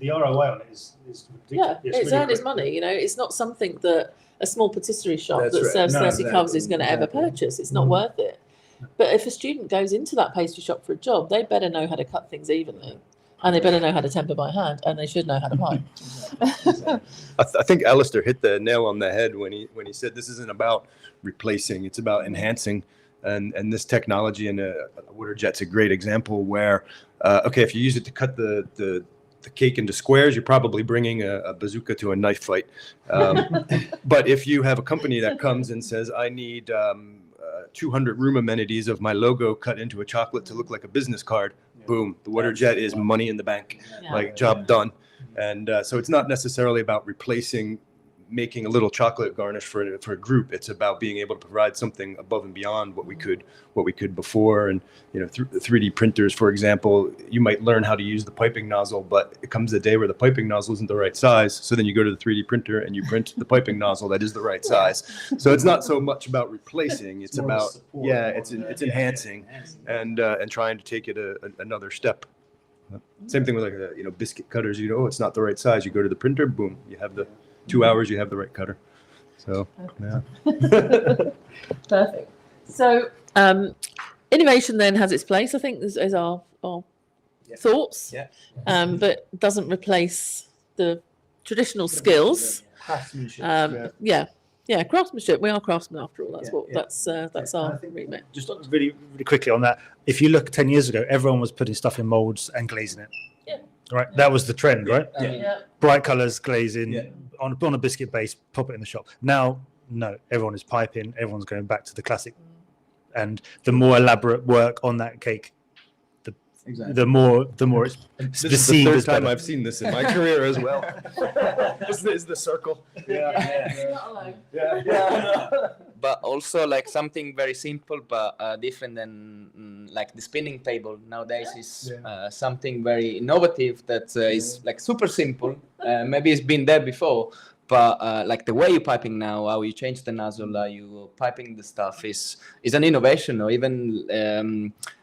The ROI on it is ridiculous. Yeah, it's earned its money. You know, it's not something that a small patisserie shop That's that right. serves No, 30 covers is going to ever purchase. It's not worth it. But if a student goes into that pastry shop for a job, they better know how to cut things evenly. And they better know how to temper by hand, and they should know how to pipe. I think Alistair hit the nail on the head when he said this isn't about replacing, it's about enhancing. And this technology and water jet's a great example where, okay, if you use it to cut the cake into squares, you're probably bringing a bazooka to a knife fight. But if you have a company that comes and says, I need 200 room amenities of my logo cut into a chocolate to look like a business card, boom, the water jet is money in the bank, like job done. And so it's not necessarily about replacing making a little chocolate garnish for a group. It's about being able to provide something above and beyond what we could before. And you know, 3D printers, for example, you might learn how to use the piping nozzle, but it comes a day where the piping nozzle isn't the right size. So then you go to the 3D printer and you print the piping nozzle that is the right size. So it's not so much about replacing; it's about support, it's enhancing and trying to take it another step. Same thing with like biscuit cutters. You know, it's not the right size. You go to the printer, boom, you have the 2 hours, you have the right cutter. So, yeah. Perfect. So, innovation then has its place, I think, is our thoughts, but doesn't replace the traditional skills. Craftsmanship. Yeah, craftsmanship. We are craftsmen after all. That's that's our remit. Just really, really quickly on that. If you look 10 years ago, everyone was putting stuff in molds and glazing it. Yeah. Right. That was the trend, right? Yeah. Bright colors, glazing on a biscuit base, pop it in the shop. Now, no, everyone is piping. Everyone's going back to the classic, and the more elaborate work on that cake, the more it's This is the third time I've seen this in my career as well. This is the circle. But also like something very simple but different than like the spinning table nowadays is something very innovative that is like super simple. Maybe it's been there before, but like the way you're piping now, how you change the nozzle, how you piping the stuff is an innovation. Or even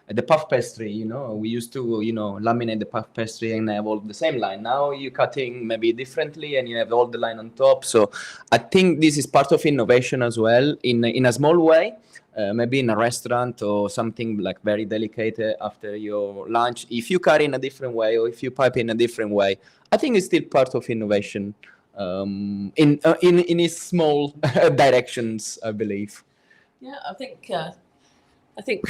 the puff pastry, we used to, laminate the puff pastry and have all the same line. Now you're cutting maybe differently and you have all the line on top. So I think this is part of innovation as well in a small way, maybe in a restaurant or something like very delicate after your lunch. If you cut in a different way or if you pipe in a different way, I think it's still part of innovation in its small directions, I believe. Yeah, I think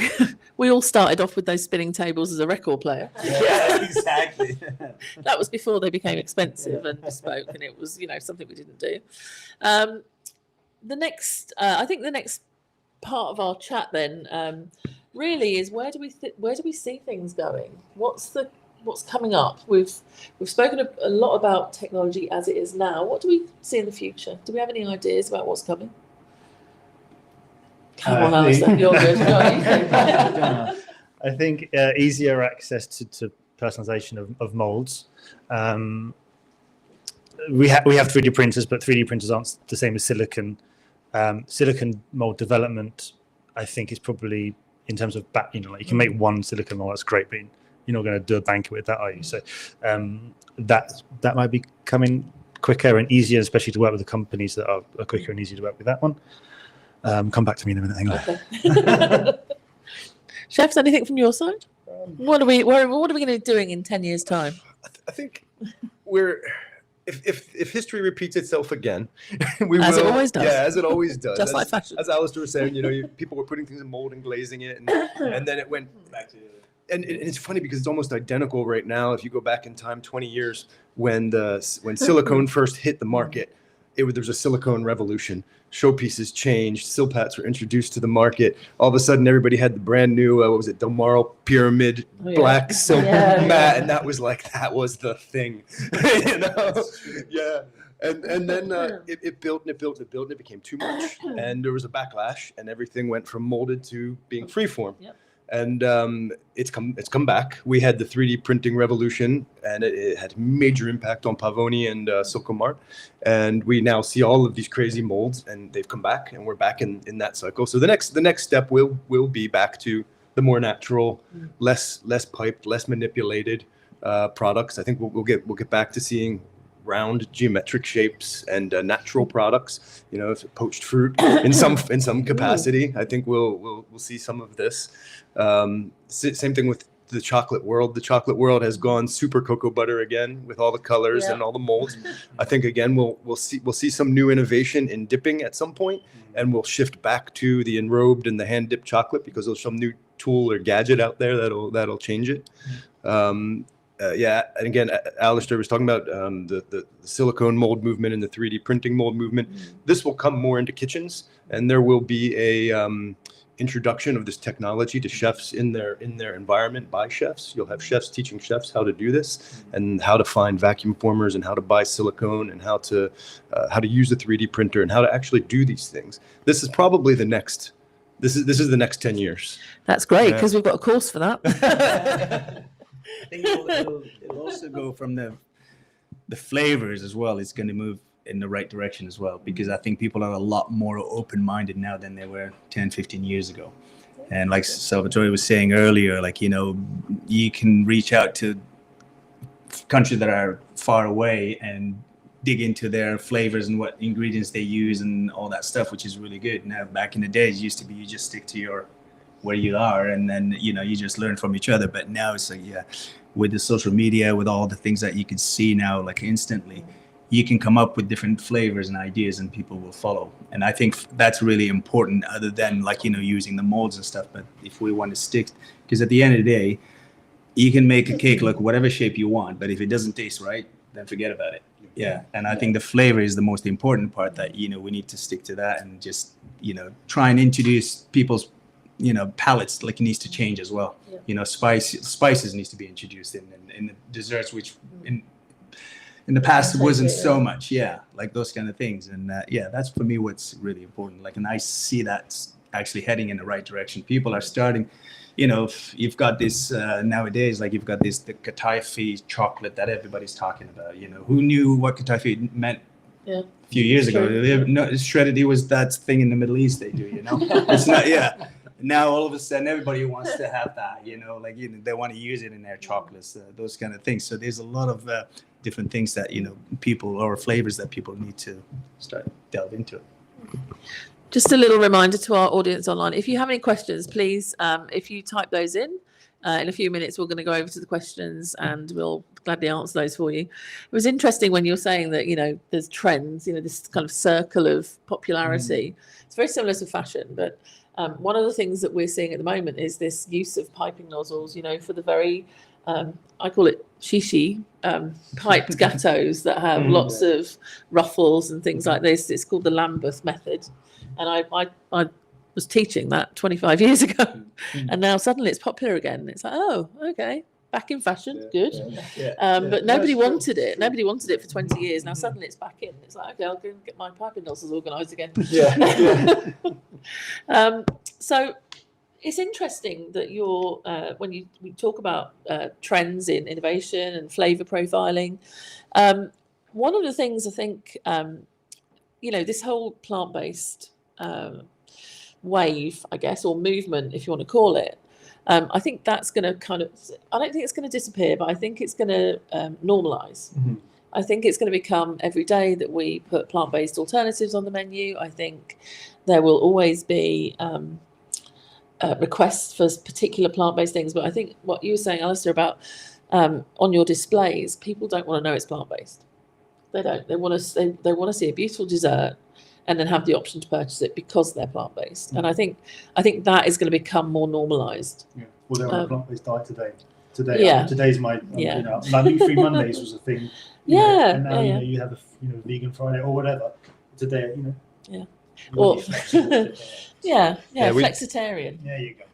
we all started off with those spinning tables as a record player. Yeah, exactly. That was before they became expensive and bespoke, and it was, something we didn't do. I think the next part of our chat then really is where do we see things going? What's coming up? We've spoken a lot about technology as it is now. What do we see in the future? Do we have any ideas about what's coming? Come on, Alistair, you're good. I think easier access to personalization of molds. We have 3D printers, but 3D printers aren't the same as silicon. Silicon mold development, I think, is probably in terms of you can make one silicon mold, that's great, but you're not going to do a banquet with that, are you? So that might be coming quicker and easier, especially to work with the companies that are quicker and easier to work with that one. Come back to me in a minute. Hang on. Okay. Chefs, anything from your side? What are we going to be doing in 10 years' time? I think we're if history repeats itself again, we As will. it always does. Yeah, as it always does. Just like fashion. As Alistair was saying, people were putting things in mold and glazing it, and then it went back to. And it's funny because it's almost identical right now. If you go back in time 20 years, when silicone first hit the market, there was a silicone revolution. Showpieces changed. Silpats were introduced to the market. All of a sudden, everybody had the brand new, what was it, Delmaro Pyramid black silk mat, and that was the thing, Yeah. And then it built and it built and it built and it became too much, and there was a backlash, and everything went from molded to being freeform. Yep. And it's come back. We had the 3D printing revolution, and it had major impact on Pavoni and Silkomart. And we now see all of these crazy molds, and they've come back, and we're back in that cycle. So the next step will be back to the more natural, less piped, less manipulated products. I think we'll get back to seeing round geometric shapes and natural products. If poached fruit in some capacity. I think we'll see some of this. Same thing with the chocolate world. The chocolate world has gone super cocoa butter again with all the colors and all the molds. I think again we'll see some new innovation in dipping at some point, and we'll shift back to the enrobed and the hand dipped chocolate because there's some new tool or gadget out there that'll change it. And again, Alistair was talking about the silicone mold movement and the 3D printing mold movement. This will come more into kitchens, and there will be a introduction of this technology to chefs in their environment by chefs. You'll have chefs teaching chefs how to do this and how to find vacuum formers and how to buy silicone and how to use a 3D printer and how to actually do these things. This is probably the next. This is the next 10 years. That's great because we've got a course for that. I think it'll also go from the flavors as well. It's going to move in the right direction as well, because I think people are a lot more open-minded now than they were 10, 15 years ago. And like Salvatore was saying earlier, you can reach out to countries that are far away and dig into their flavors and what ingredients they use and all that stuff, which is really good. Now, back in the days, it used to be you just stick to where you are, and then you just learn from each other. But now it's with the social media, with all the things that you can see now instantly, you can come up with different flavors and ideas, and people will follow. And I think that's really important, other than using the molds and stuff. But if we want to stick, because at the end of the day, you can make a cake look whatever shape you want, but if it doesn't taste right, then forget about it. Yeah. And I think the flavor is the most important part, that we need to stick to that, and just try and introduce people's palates. It needs to change as well. Spices needs to be introduced in the desserts, which in the past wasn't so much. Those kind of things. And that's for me what's really important. And I see that actually heading in the right direction. People are starting, you've got this nowadays, you've got the Kataifi chocolate that everybody's talking about. Who knew what Kataifi meant a few years ago? Shredded was that thing in the Middle East they do, It's not, Now all of a sudden everybody wants to have that, they want to use it in their chocolates, those kind of things. So there's a lot of different things that people, or flavors that people need to start delve into. Just a little reminder to our audience online: if you have any questions, please, if you type those in a few minutes, we're going to go over to the questions and we'll gladly answer those for you. It was interesting when you were saying that there's trends, this kind of circle of popularity. It's very similar to fashion, but one of the things that we're seeing at the moment is this use of piping nozzles, for the very, I call it shishi, piped gâteaux that have lots of ruffles and things like this. It's called the Lambeth method. And I was teaching that 25 years ago. And now suddenly it's popular again. It's oh, okay. Back in fashion, good. But nobody wanted it. Nobody wanted it for 20 years. Now suddenly it's back in. It's okay, I'll go and get my piping nozzles organised again. So it's interesting that you're when we talk about trends in innovation and flavour profiling. One of the things I think, this whole plant-based wave, I guess, or movement, if you want to call it. I think that's going to I don't think it's going to disappear, but I think it's going to normalise. I think it's going to become every day that we put plant-based alternatives on the menu. I think there will always be requests for particular plant-based things. But I think what you were saying, Alistair, about on your displays, people don't want to know it's plant-based. They don't. They want to see a beautiful dessert, and then have the option to purchase it because they're plant-based. And I think that is going to become more normalised. Yeah. Well, they're on a plant-based diet today. Yeah. Today's my, you know, like meat-free Mondays was a thing. You know, Yeah. and now yeah. you have a vegan Friday or whatever. Today, you know. Yeah. you wanna be flexible. Yeah. we- Flexitarian. There you go.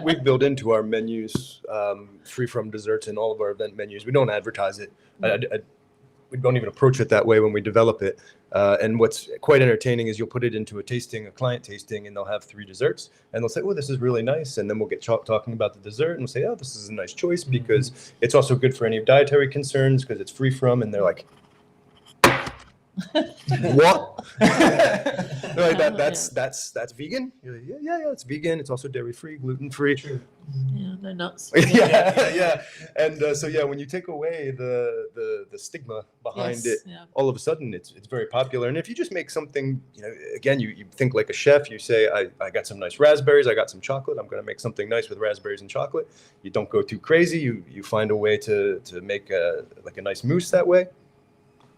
We've built into our menus free from desserts in all of our event menus. We don't advertise it. We don't even approach it that way when we develop it. And what's quite entertaining is you'll put it into a client tasting, and they'll have 3 desserts, and they'll say, "Oh, this is really nice." And then we'll get talking about the dessert, and we'll say, "Oh, this is a nice choice because it's also good for any dietary concerns because it's free from." And they're like, "What?" They're like, that's vegan? You're like, yeah, it's vegan. It's also dairy-free, gluten-free. Yeah, no nuts. yeah. And so when you take away the stigma behind it, all of a sudden it's very popular. And if you just make something, again, you think like a chef. You say, I got some nice raspberries, I got some chocolate, I'm going to make something nice with raspberries and chocolate. You don't go too crazy. You find a way to make a nice mousse that way.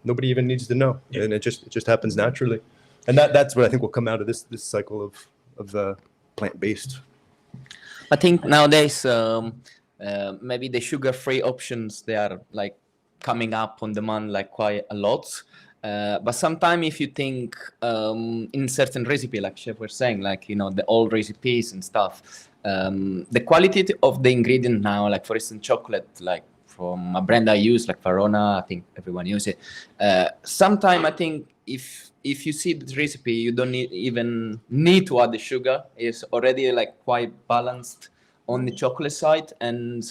Nobody even needs to know, and it just happens naturally. And that's what I think will come out of this cycle of plant-based. I think nowadays maybe the sugar-free options, they are like coming up on demand like quite a lot. But sometimes if you think in certain recipe, like Chef was saying, like the old recipes and stuff, the quality of the ingredient now, like for instance chocolate, like from a brand I use, like Verona, I think everyone uses it. Sometimes I think if you see the recipe, you don't even need to add the sugar. It's already like quite balanced on the chocolate side. And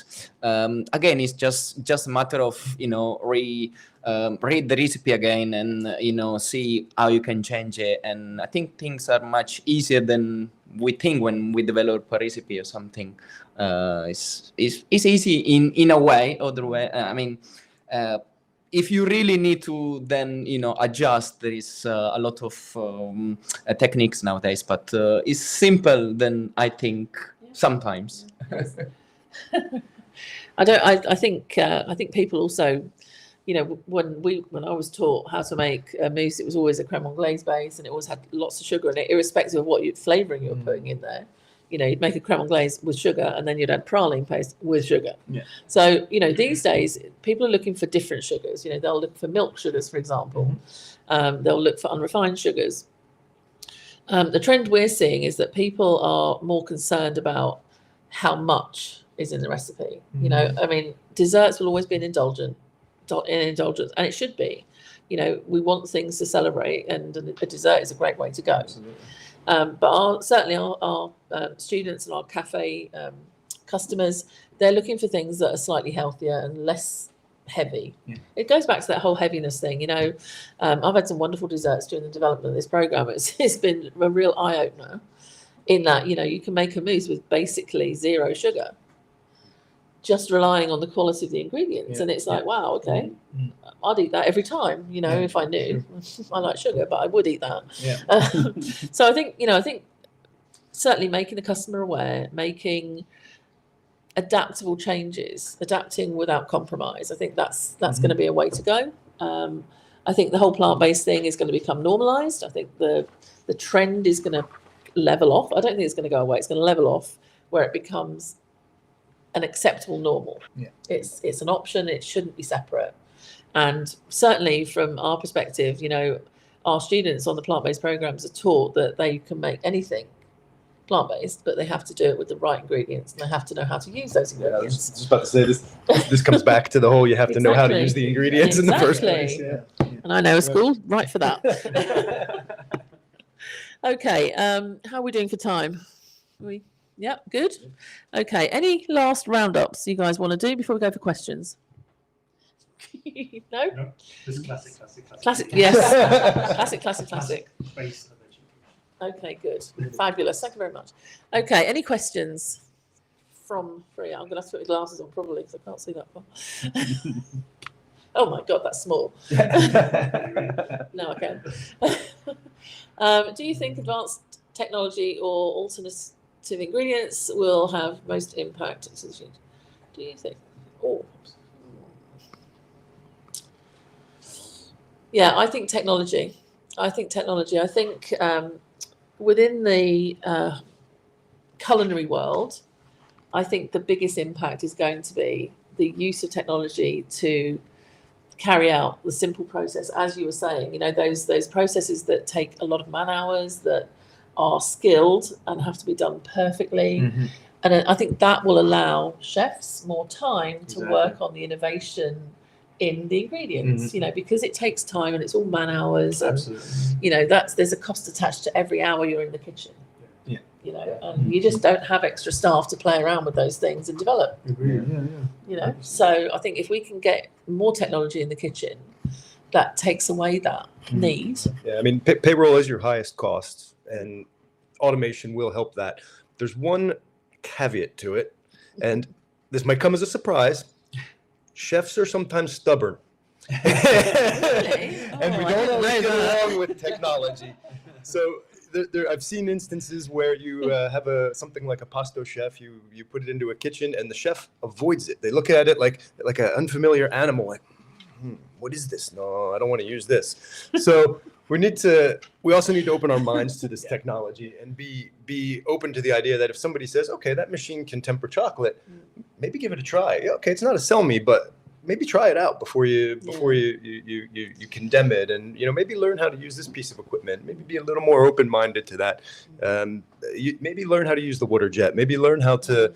again, it's just a matter of read the recipe again and see how you can change it. And I think things are much easier than we think when we develop a recipe or something. It's easy in a way. Other way, I mean. If you really need to then adjust, there is a lot of techniques nowadays, but it's simple then I think sometimes. I think people also, when I was taught how to make a mousse, it was always a creme anglaise base, and it always had lots of sugar in it, irrespective of what flavouring you were putting in there. You'd make a creme anglaise with sugar, and then you'd add praline paste with sugar. Yeah. So, these days, people are looking for different sugars. They'll look for milk sugars, for example. They'll look for unrefined sugars. The trend we're seeing is that people are more concerned about how much is in the recipe. I mean, desserts will always be an indulgence, and it should be. We want things to celebrate, and a dessert is a great way to go. Absolutely. But certainly our students and our cafe customers, they're looking for things that are slightly healthier and less heavy. Yeah. It goes back to that whole heaviness thing. I've had some wonderful desserts during the development of this program. It's been a real eye-opener in that, you can make a mousse with basically 0 sugar, just relying on the quality of the ingredients. And it's like, wow, okay, I'd eat that every time, if I knew. I like sugar, but I would eat that. Yeah. So I think certainly making the customer aware, making adaptable changes, adapting without compromise, I think that's going to be a way to go. I think the whole plant-based thing is going to become normalized. I think the trend is going to level off. I don't think it's going to go away. It's going to level off where it becomes an acceptable normal. Yeah. It's an option. It shouldn't be separate. And certainly from our perspective, our students on the plant-based programs are taught that they can make anything plant-based, but they have to do it with the right ingredients, and they have to know how to use those ingredients. I was just about to say this comes back to the whole, you have to know how to use the ingredients in the first place. Yeah. And I know a school right for that. Okay, how are we doing for time? Yeah, good. Okay, any last roundups you guys want to do before we go for questions? No? This classic. Yes. classic. Base of education. Okay, good. Fabulous. Thank you very much. Okay, any questions from Freya? I'm going to have to put my glasses on probably because I can't see that far. Oh my God, that's small. No, I can. Do you think advanced technology or alternative ingredients will have most impact? Do you think? Oh. Yeah, I think technology. I think within the culinary world, I think the biggest impact is going to be the use of technology to carry out the simple process, as you were saying. You know, those processes that take a lot of man hours, that are skilled and have to be done perfectly. Mm-hmm. And I think that will allow chefs more time to Exactly. work on the innovation in the ingredients, Mm-hmm. you know, because it takes time and it's all man hours. Absolutely. And, you know, there's a cost attached to every hour you're in the kitchen. Yeah. You know, and you just don't have extra staff to play around with those things and develop. Agreed. You know, so I think if we can get more technology in the kitchen, that takes away that need. Yeah, I mean, payroll is your highest cost, and automation will help that. There's one caveat to it, and this might come as a surprise. Chefs are sometimes stubborn. Really? And we Oh, I don't didn't always know get that. along with technology. So I've seen instances where you have something like a pasto chef, you put it into a kitchen and the chef avoids it. They look at it like an unfamiliar animal, like, what is this? No, I don't want to use this. So we also need to open our minds to this technology and be open to the idea that if somebody says, okay, that machine can temper chocolate, maybe give it a try. Yeah, okay, it's not a sell me, but maybe try it out before you condemn it, and maybe learn how to use this piece of equipment. Maybe be a little more open-minded to that. Maybe learn how to use the water jet. Maybe learn how to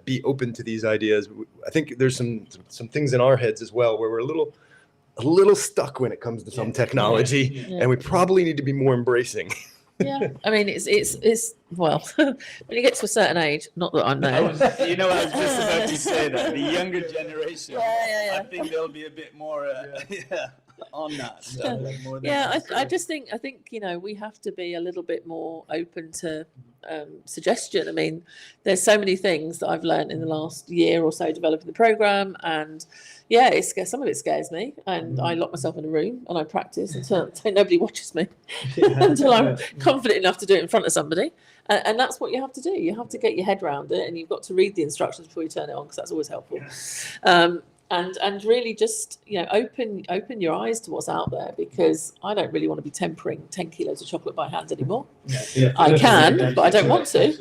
be open to these ideas. I think there's some things in our heads as well where we're a little stuck when it comes to some technology, and we probably need to be more embracing. Yeah, I mean, it's well, when you get to a certain age, not that I'm there. I was just about to say that the younger generation, Yeah. I think they'll be a bit more on that stuff. Like more than Yeah, I think we have to be a little bit more open to suggestion. I mean, there's so many things that I've learned in the last year or so developing the program, and some of it scares me, and I lock myself in a room and I practice until nobody watches me until I'm confident enough to do it in front of somebody. And that's what you have to do. You have to get your head around it, and you've got to read the instructions before you turn it on, because that's always helpful. And really just open your eyes to what's out there, because I don't really want to be tempering 10 kilos of chocolate by hand anymore. I can, but I don't want to.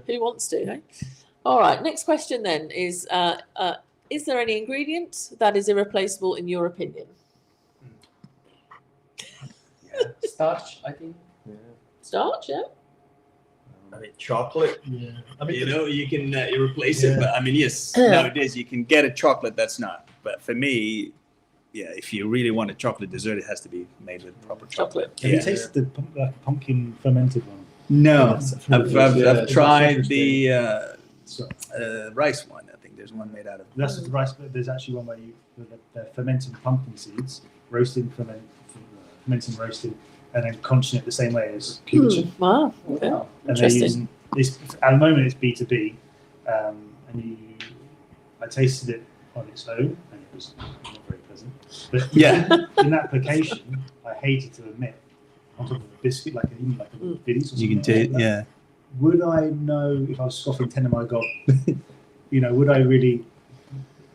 Who wants to? Eh? All right. Next question then is there any ingredient that is irreplaceable in your opinion? Starch, I think. Starch, yeah. I mean, chocolate. Yeah. I mean, you can replace it, but I mean, yes, nowadays you can get a chocolate that's not. But for me, if you really want a chocolate dessert, it has to be made with proper chocolate. Have you tasted the pumpkin fermented one? No, That's I've tried the rice one. I think there's one made out of. That's the rice, but there's actually one where they're fermenting pumpkin seeds, roasting, fermenting, roasting, and then conching it the same way as kimchi. Wow. Okay. And they're using this at the moment. It's B2B, I tasted it on its own, and it was not very pleasant. But in application, I hated to admit, on top of a biscuit, like a biddies or something. You can taste, like that, would I know if I was scoffing 10 of my god? Would I really?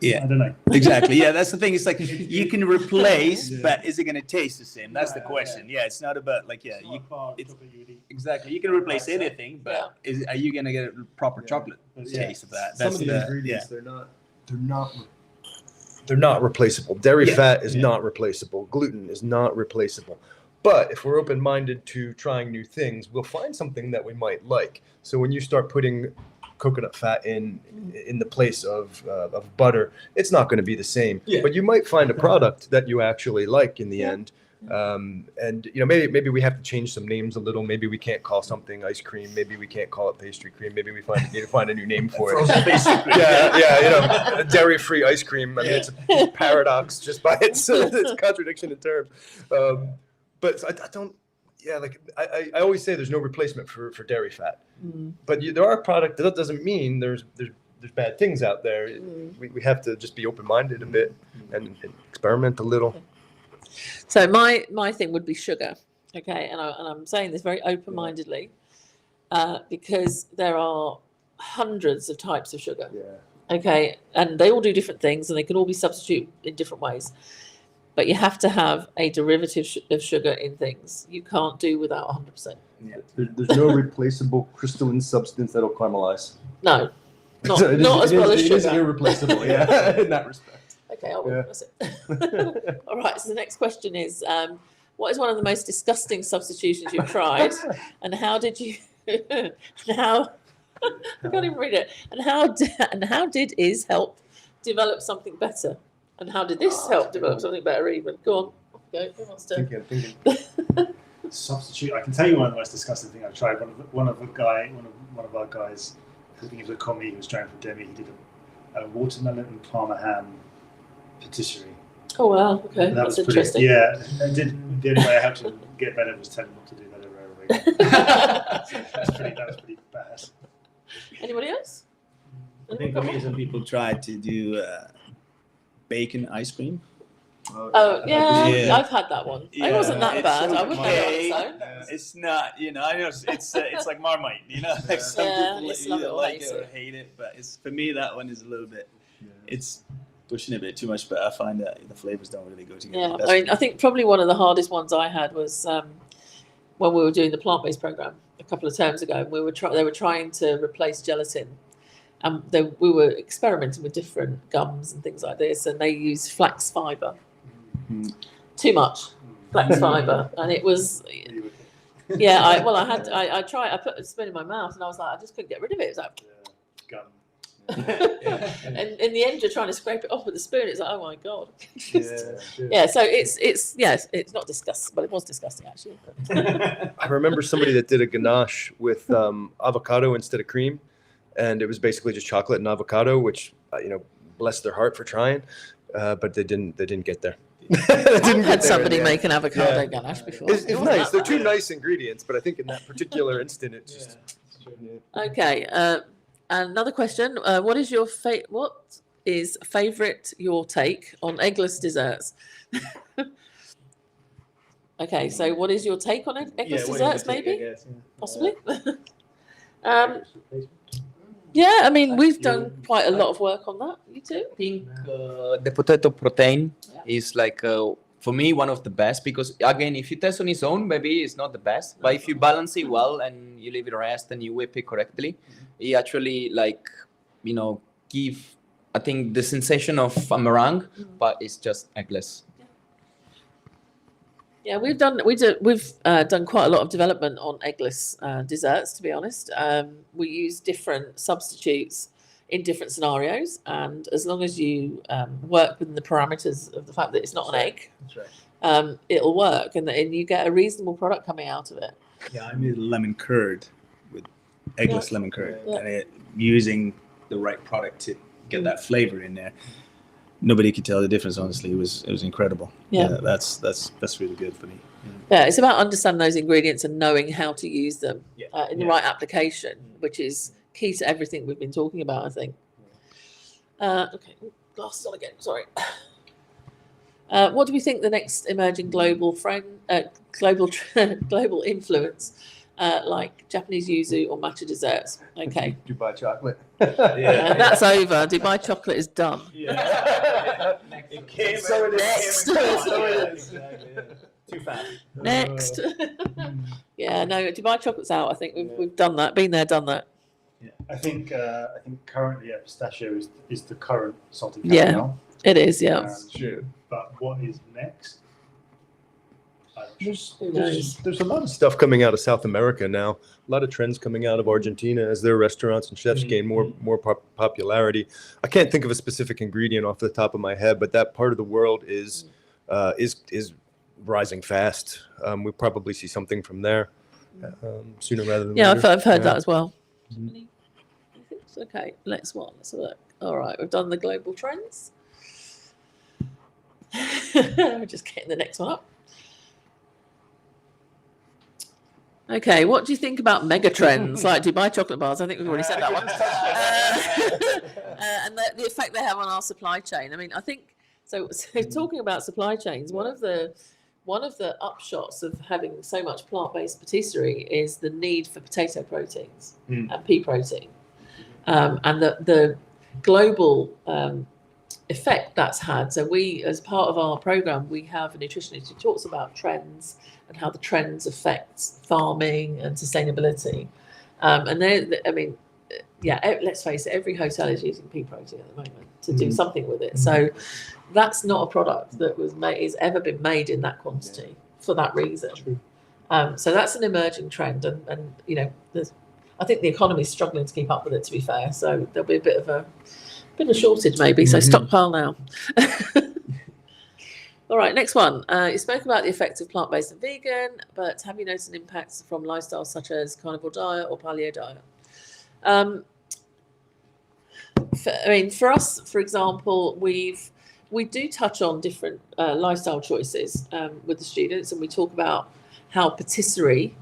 Yeah, I don't know. Exactly. Yeah, that's the thing. It's like you can replace, but is it going to taste the same? That's the question. Yeah, it's not about exactly. You can replace anything, but are you going to get a proper chocolate taste of that? Some of the ingredients they're not replaceable. Dairy fat is not replaceable. Gluten is not replaceable. But if we're open-minded to trying new things, we'll find something that we might like. So when you start putting coconut fat in the place of butter, it's not going to be the same. But you might find a product that you actually like in the end. And maybe we have to change some names a little. Maybe we can't call something ice cream. Maybe we can't call it pastry cream. Maybe we need to find a new name for it. Dairy-free ice cream. I mean, it's a paradox just by its contradiction in terms. But I don't. I always say there's no replacement for dairy fat. But there are products. That doesn't mean there's bad things out there. We have to just be open-minded a bit and experiment a little. So my thing would be sugar, okay, and I'm saying this very open-mindedly, because there are hundreds of types of sugar, okay, and they all do different things, and they can all be substituted in different ways. but you have to have a derivative of sugar in things. You can't do without 100%. There's no replaceable crystalline substance that'll caramelize. No, not, So not as well as it is sugar. irreplaceable, yeah, in that respect. Okay, I will. Yeah. That's it. All right, so the next question is, what is one of the most disgusting substitutions you've tried, and how did you, and how, I can't even read it, and how did is help develop something better? And how did this help develop something better even? Go on, off you go. Who wants to? Thinking. Substitute. I can tell you one of the most disgusting things I've tried. One of our guys, I think he was a commie who was trying for Demi. He did a watermelon and parma ham patisserie. Oh wow, okay, And that's was interesting. Yeah, and the only way I had to get better was tell him not to do that over again. That was pretty bad. Anybody else? I think for me, some people tried to do bacon ice cream. Oh yeah, Yeah. I've had that one. It wasn't that It's bad. I wouldn't okay. know it. It's not, you know, I know it's like Marmite, you know, like some Yeah, people it's love it either or like hate it or it. hate it, but it's for me that one is a little bit, it's pushing it a bit too much, but I find that the flavors don't really go together. Yeah, That's I mean, I think probably one of the hardest ones I had was when we were doing the plant-based program a couple of terms ago. And they were trying to replace gelatin, and we were experimenting with different gums and things like this, and they used flax fibre. Too much flax fibre, and it was. Yeah, I tried. I put a spoon in my mouth, and I was like, I just couldn't get rid of it. It was like. Gum. And in the end, you're trying to scrape it off with a spoon. It's like, oh my god. Yeah. So it's not disgusting, but it was disgusting actually. I remember somebody that did a ganache with avocado instead of cream, and it was basically just chocolate and avocado, which bless their heart for trying, but they didn't get there. I've had somebody make an avocado ganache before. It's nice. They're two nice ingredients, but I think in that particular instant, it just. Okay. Another question. What is your favorite your take on eggless desserts? Okay, so what is your take on eggless desserts? Maybe, possibly. Yeah, I mean, we've done quite a lot of work on that. You too? I think the potato protein is like for me one of the best, because again, if you test on its own, maybe it's not the best, but if you balance it well and you leave it rest and you whip it correctly, it actually give, I think, the sensation of a meringue, but it's just eggless. Yeah, we've done quite a lot of development on eggless desserts. To be honest, we use different substitutes in different scenarios, and as long as you work within the parameters of the fact that it's not an egg, it'll work, and you get a reasonable product coming out of it. Yeah, I made lemon curd with eggless lemon curd, and using the right product to get that flavor in there. Nobody could tell the difference. Honestly, it was incredible. Yeah, that's really good for me. Yeah, it's about understanding those ingredients and knowing how to use them in the right application, which is key to everything we've been talking about, I think. Okay, glasses on again. Sorry. What do we think the next emerging global influence, like Japanese yuzu or matcha desserts? Okay. Dubai chocolate. That's over. Dubai chocolate is done. It came. So it is. Next. So it is. Too fast. Next. Yeah, no, Dubai chocolate's out. I think we've done that. Been there, done that. I think currently pistachio is the current salted caramel. It is. Yeah. True. But what is next? There's a lot of stuff coming out of South America now. A lot of trends coming out of Argentina as their restaurants and chefs gain more popularity. I can't think of a specific ingredient off the top of my head, but that part of the world is rising fast. We'll probably see something from there sooner rather than later. I've heard that as well. Okay, let's have a look. All right, we've done the global trends. We're just getting the next one up. Okay, what do you think about mega trends like Dubai chocolate bars? I think we've already said that one. And the effect they have on our supply chain. I mean, I think so. Talking about supply chains, one of the upshots of having so much plant-based patisserie is the need for potato proteins and pea protein, and the global effect that's had. So we, as part of our program, we have a nutritionist who talks about trends and how the trends affect farming and sustainability. And let's face it, every hotel is using pea protein at the moment to do something with it. So that's not a product that is ever been made in that quantity for that reason. So that's an emerging trend, and I think the economy is struggling to keep up with it, to be fair. So there'll be a bit of a shortage maybe. So stockpile now. All right, next one. You spoke about the effects of plant-based and vegan, but have you noticed an impact from lifestyles such as carnivore diet or paleo diet? For us, for example, we do touch on different lifestyle choices with the students, and we talk about how patisserie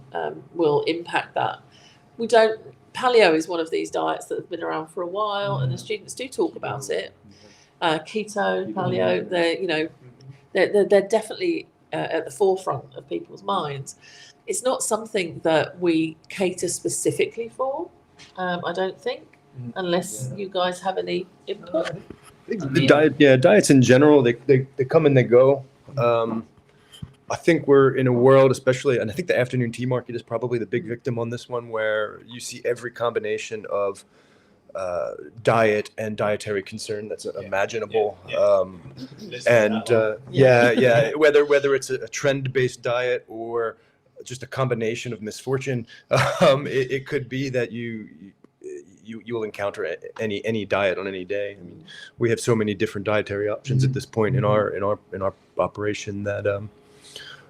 will impact that. Paleo is one of these diets that have been around for a while, and the students do talk about it. Keto, paleo, they're definitely at the forefront of people's minds. It's not something that we cater specifically for, I don't think, unless you guys have any input. The diets in general, they come and they go. I think we're in a world, especially, and I think the afternoon tea market is probably the big victim on this one, where you see every combination of diet and dietary concern that's imaginable. Whether it's a trend-based diet or just a combination of misfortune, it could be that you'll encounter any diet on any day. I mean, we have so many different dietary options at this point in our operation that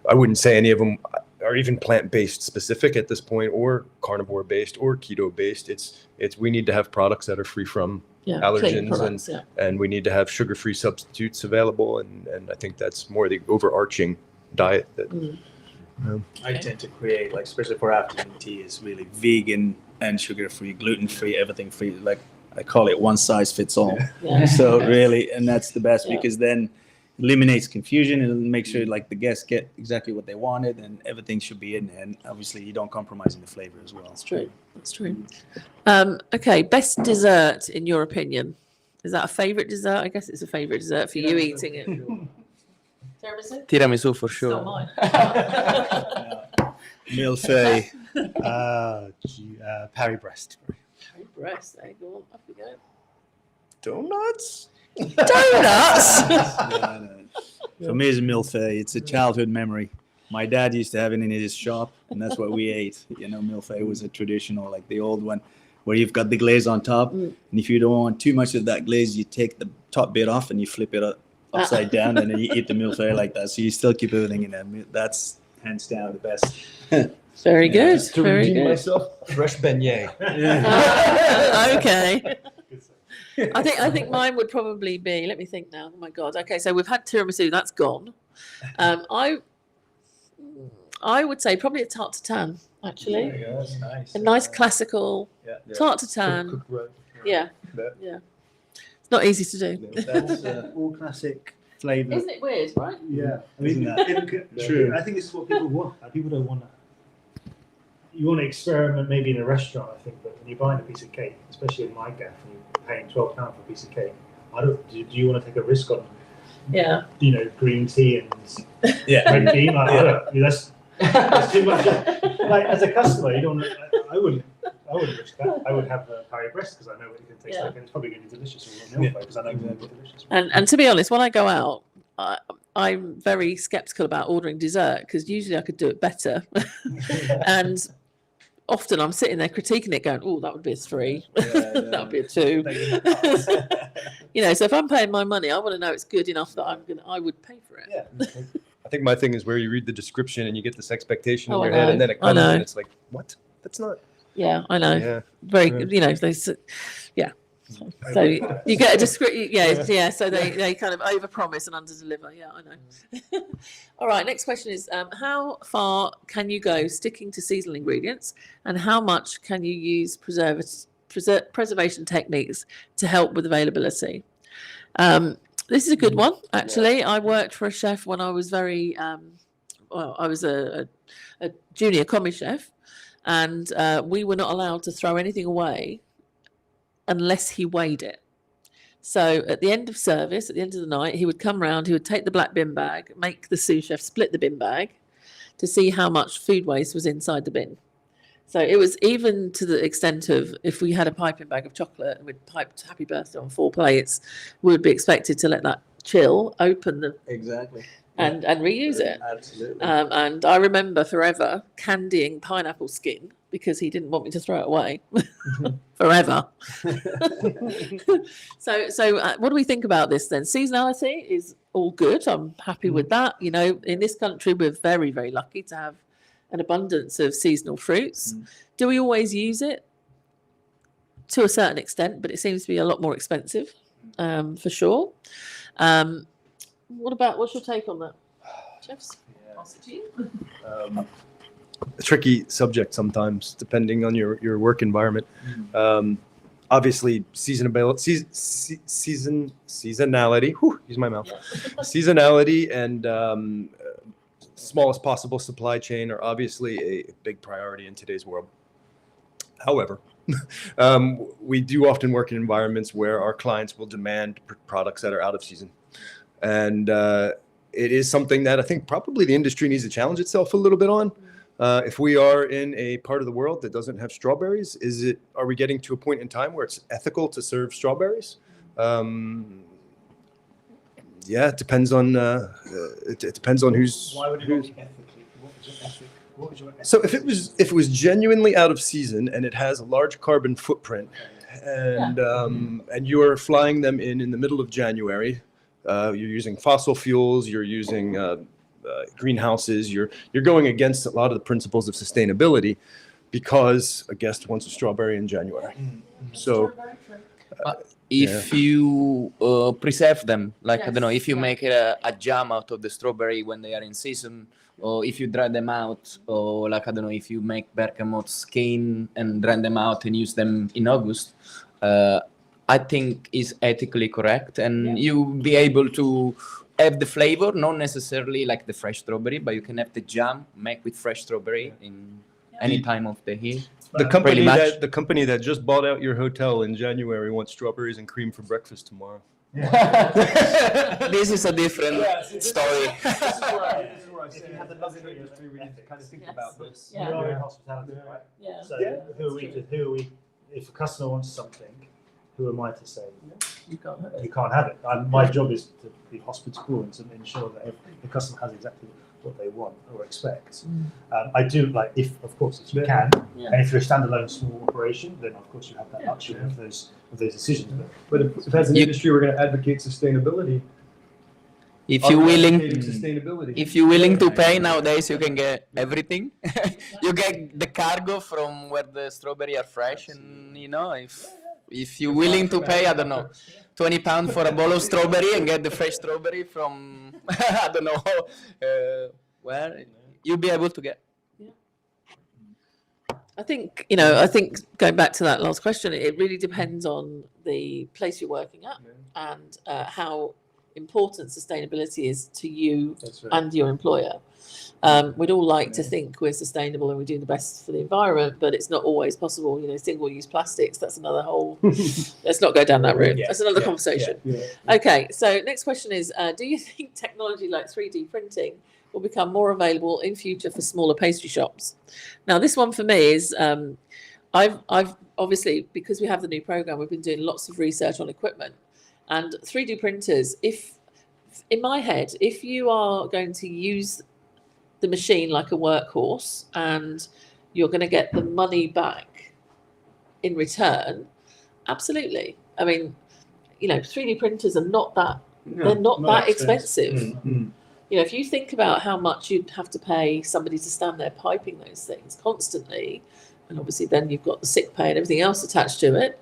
I wouldn't say any of them are even plant-based specific at this point, or carnivore-based, or keto-based. It's we need to have products that are free from allergens, products, and we need to have sugar-free substitutes available, and I think that's more the overarching diet that I tend to create, like especially for afternoon tea, is really vegan and sugar-free, gluten-free, everything free. Like I call it one size fits all. So really, and that's the best because then eliminates confusion and makes sure like the guests get exactly what they wanted, and everything should be in there. And obviously you don't compromise in the flavor as well. That's true. Okay, best dessert in your opinion? Is that a favorite dessert? I guess it's a favorite dessert for you eating it. Tiramisu? Tiramisu for Still sure. mine. Milfay. Paris Brest. Paris Brest, there you go. Up we go. donuts. Donuts? For me, it's a milfay. It's a childhood memory. My dad used to have it in his shop, and that's what we ate. Milfay was a traditional, like the old one, where you've got the glaze on top. And if you don't want too much of that glaze, you take the top bit off and you flip it upside down, and then you eat the milfay like that. So you still keep everything in there. That's hands down the best. Very good. To Very redeem good. myself, fresh beignet. Okay. I think mine would probably be. Let me think now. Oh my god. Okay, so we've had tiramisu. That's gone. I would say probably a tarte tatin. Actually, That's nice. a nice classical tarte tatin. Yeah. It's not easy to do. That's All classic flavour. Isn't it weird, right? Yeah, I Isn't mean, that true? I think this is what people want. People don't want that. You want to experiment maybe in a restaurant, I think, but when you're buying a piece of cake, especially in my gaff, and you're paying £12 for a piece of cake, do you want to take a risk on, green tea and red bean? That's too much. Like as a customer, you don't. I wouldn't risk that. I would have a Paris Brest because I know what it can taste like, and it's probably going to be delicious. Or milfay because I know it's going to be delicious. And to be honest, when I go out, I'm very skeptical about ordering dessert because usually I could do it better. And often I'm sitting there critiquing it, going, "Oh, that would be a 3. That would be a 2." So if I'm paying my money, I want to know it's good enough that I would pay for it. Yeah. I think my thing is where you read the description and you get this expectation in I your head, know. and then it I comes know. and it's like, what? That's not. Yeah, I know. Yeah. Very good. So you get a description. So they kind of overpromise and underdeliver. Yeah, I know. All right. Next question is: how far can you go sticking to seasonal ingredients, and how much can you use preservation techniques to help with availability? This is a good one, actually. I worked for a chef when I was I was a junior commis chef, and we were not allowed to throw anything away unless he weighed it. So at the end of service, at the end of the night, he would come round, he would take the black bin bag, make the sous chef split the bin bag to see how much food waste was inside the bin. So it was even to the extent of if we had a piping bag of chocolate and we'd piped happy birthday on 4 plates, we would be expected to let that chill, open the Exactly. and reuse it. Absolutely. And I remember forever candying pineapple skin because he didn't want me to throw it away forever. So what do we think about this then? Seasonality is all good. I'm happy with that. You know, in this country, we're very, very lucky to have an abundance of seasonal fruits. Do we always use it? To a certain extent, but it seems to be a lot more expensive, for sure. What's your take on that, chefs? Pass it to you. A tricky subject sometimes, depending on your work environment. Obviously, seasonality. Use my mouth. Yeah. Seasonality and smallest possible supply chain are obviously a big priority in today's world. However, we do often work in environments where our clients will demand products that are out of season. And it is something that I think probably the industry needs to challenge itself a little bit on. If we are in a part of the world that doesn't have strawberries, are we getting to a point in time where it's ethical to serve strawberries? Yeah, it depends on it depends on who's. Why would it not be ethically? What was your ethic? So if it was genuinely out of season and it has a large carbon footprint, and you are flying them in the middle of January, you're using fossil fuels, you're using greenhouses, you're going against a lot of the principles of sustainability because a guest wants a strawberry in January. So if you preserve them, like, I don't know, if you make a jam out of the strawberry when they are in season, or if you dry them out, or like, I don't know, if you make bergamot skin and dry them out and use them in August, I think is ethically correct, and you be able to have the flavor, not necessarily like the fresh strawberry, but you can have the jam make with fresh strawberry in any time of the year. the company that just bought out your hotel in January wants strawberries and cream for breakfast tomorrow. This is a different story. If you have the luxury of we need to kind of think about this. Yeah. We are in hospitality, right? Yeah. So who are we? If a customer wants something, who am I to say You can't have it. you can't have it? My job is to be hospitable and to ensure that the customer has exactly what they want or expect. I do like if you can, and if you're a standalone small operation, then of course you have that luxury of those decisions. But if as an industry we're going to advocate sustainability, If you're willing, sustainability. if you're willing to pay nowadays, you can get everything. You get the cargo from where the strawberry are fresh, and you know, if you're willing to pay, I don't know, £20 for a bowl of strawberry and get the fresh strawberry from I don't know where, you'll be able to get. I think going back to that last question, it really depends on the place you're working at and how important sustainability is to you and your employer. We'd all like to think we're sustainable and we do the best for the environment, but it's not always possible. You know, single-use plastics, that's another whole, let's not go down that route. That's another conversation. Okay, so next question is, do you think technology like 3D printing will become more available in future for smaller pastry shops? Now, this one for me is, I've obviously, because we have the new program, we've been doing lots of research on equipment. And 3D printers, in my head, if you are going to use the machine like a workhorse and you're going to get the money back in return, absolutely. I mean, 3D printers are not that expensive. You know, if you think about how much you'd have to pay somebody to stand there piping those things constantly, and obviously then you've got the sick pay and everything else attached to it,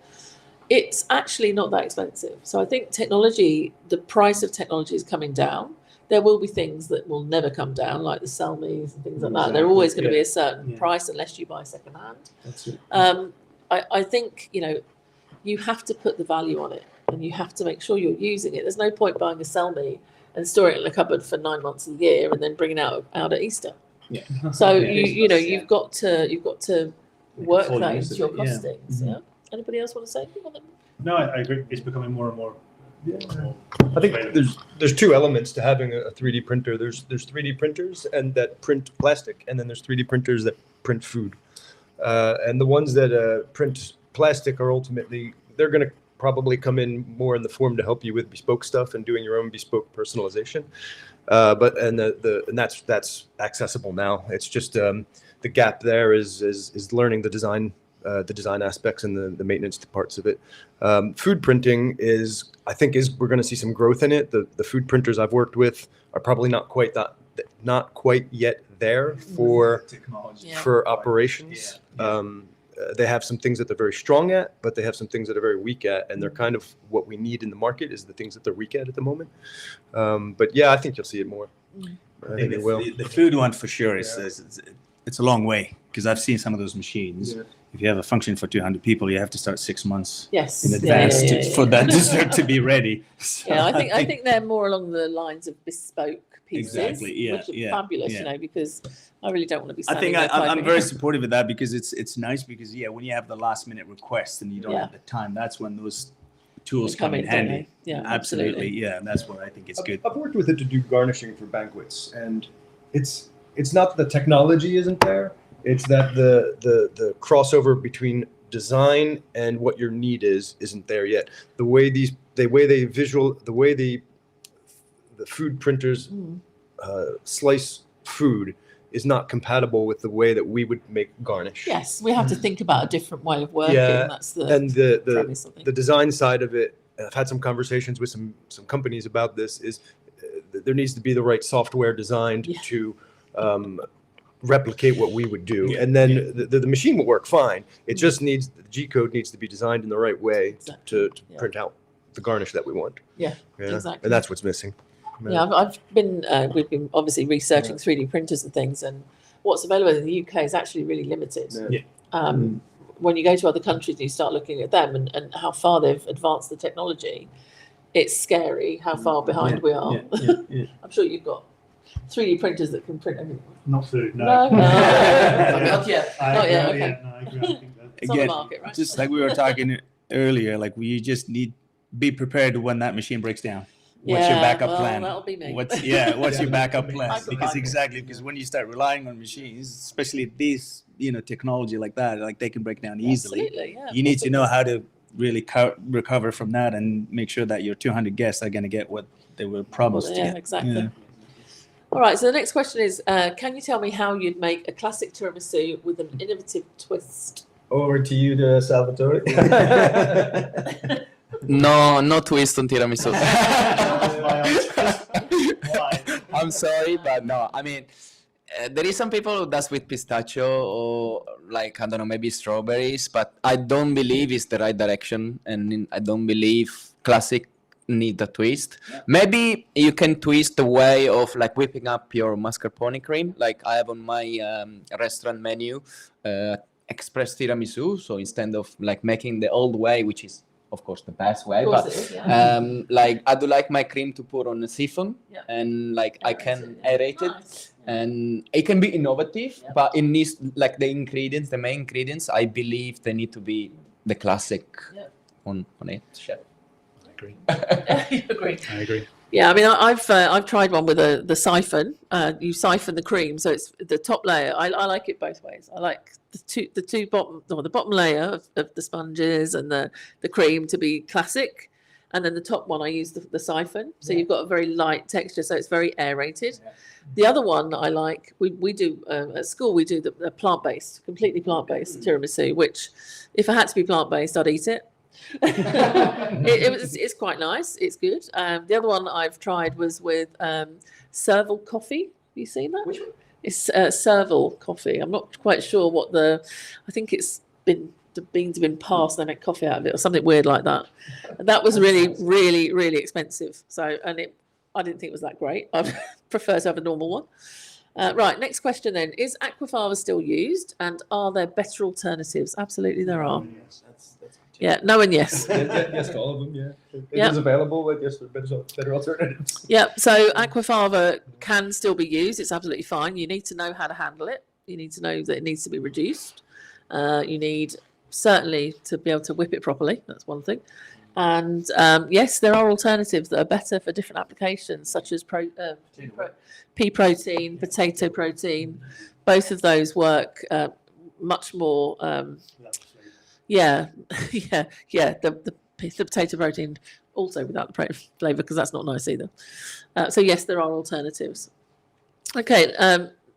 it's actually not that expensive. So I think the price of technology is coming down. There will be things that will never come down, like the Selmies and things like that. They're always going to be a certain price unless you buy secondhand. That's it. I think, you have to put the value on it and you have to make sure you're using it. There's no point buying a Selmy and storing it in the cupboard for 9 months of the year and then bringing it out at Easter. Yeah. So you've got to work that into your costings. Anybody else want to say anything on that? No, I agree. It's becoming more and more I think there's two elements to having a 3D printer. There's 3D printers and that print plastic, and then there's 3D printers that print food. And the ones that print plastic are ultimately, they're going to probably come in more in the form to help you with bespoke stuff and doing your own bespoke personalization. And that's accessible now. It's just the gap there is learning the design aspects and the maintenance parts of it. Food printing I think we're going to see some growth in it. The food printers I've worked with are probably not quite yet there for operations. They have some things that they're very strong at, but they have some things that are very weak at, and they're kind of what we need in the market is the things that they're weak at the moment. But yeah, I think you'll see it more. I think it will. The food one for sure it's a long way, because I've seen some of those machines. Yeah. If you have a function for 200 people, you have to start 6 months in advance for that dessert to be ready. So I think they're more along the lines of bespoke pieces, exactly. which are fabulous, because I really don't want to be. I think I'm very supportive of that, because it's nice, because when you have the last minute request and you don't have the time, that's when those tools come in handy. Yeah, absolutely. Yeah, that's where I think it's good. I've worked with it to do garnishing for banquets, and it's not that the technology isn't there. It's that the crossover between design and what your need isn't there yet. The way the food printers slice food is not compatible with the way that we would make garnish. Yes, we have to think about a different way of working. Yeah, that's the the design side of it. I've had some conversations with some companies about this. There needs to be the right software designed to replicate what we would do, and then the machine will work fine. It just needs the G code needs to be designed in the right way to print out the garnish that we want. Yeah, exactly. And that's what's missing. Yeah, we've been obviously researching 3D printers and things, and what's available in the UK is actually really limited. When you go to other countries and you start looking at them and how far they've advanced the technology, it's scary how far behind we are. I'm sure you've got 3D printers that can print everything. Not food, no. Not yet. Okay. No, I agree. I think that It's on the market, right? Just like we were talking earlier, like you just be prepared when that machine breaks down. What's your backup plan? That'll be me. What's your backup plan? Because when you start relying on machines, especially these, technology like that, like they can break down easily. Absolutely, yeah. You need to know how to really recover from that and make sure that your 200 guests are going to get what they were promised to get. Exactly. Yeah. All right, so the next question is, can you tell me how you'd make a classic tiramisu with an innovative twist? Over to you, Salvatore. No twist on tiramisu. I'm sorry, but no. I mean, there is some people who does with pistachio or like, I don't know, maybe strawberries, but I don't believe it's the right direction, and I don't believe classic need a twist. Maybe you can twist the way of like whipping up your mascarpone cream, like I have on my restaurant menu, express tiramisu. So instead of like making the old way, which is of course the best way, but like I do like my cream to put on a siphon, and like I can aerate it, and it can be innovative, but it needs like the main ingredients, I believe they need to be the classic on it, chef. You agree? I agree. Yeah, I mean, I've tried one with the siphon. You siphon the cream, so it's the top layer. I like it both ways. I like the bottom layer of the sponges and the cream to be classic, and then the top one I use the siphon. So you've got a very light texture, so it's very aerated. The other one that I like, we do at school, we do the plant-based, completely plant-based tiramisu, which if I had to be plant-based, I'd eat it. It's quite nice. It's good. The other one I've tried was with Serval coffee. Have you seen that? Which one? It's Serval coffee. I'm not quite sure what I think it's the beans have been passed. They make coffee out of it or something weird like that. And that was really, really, really expensive. So, I didn't think it was that great. I prefer to have a normal one. Right. Next question then: is aquafaba still used, and are there better alternatives? Absolutely, there are. Yeah, no and yes. Yes to all of them, yeah. It is available, but yes, better alternatives. Yeah, so aquafaba can still be used. It's absolutely fine. You need to know how to handle it. You need to know that it needs to be reduced. You need certainly to be able to whip it properly. That's one thing. And yes, there are alternatives that are better for different applications, such as pea protein, potato protein. Both of those work much more. Yeah. The potato protein also without the flavour, because that's not nice either. So yes, there are alternatives. Okay.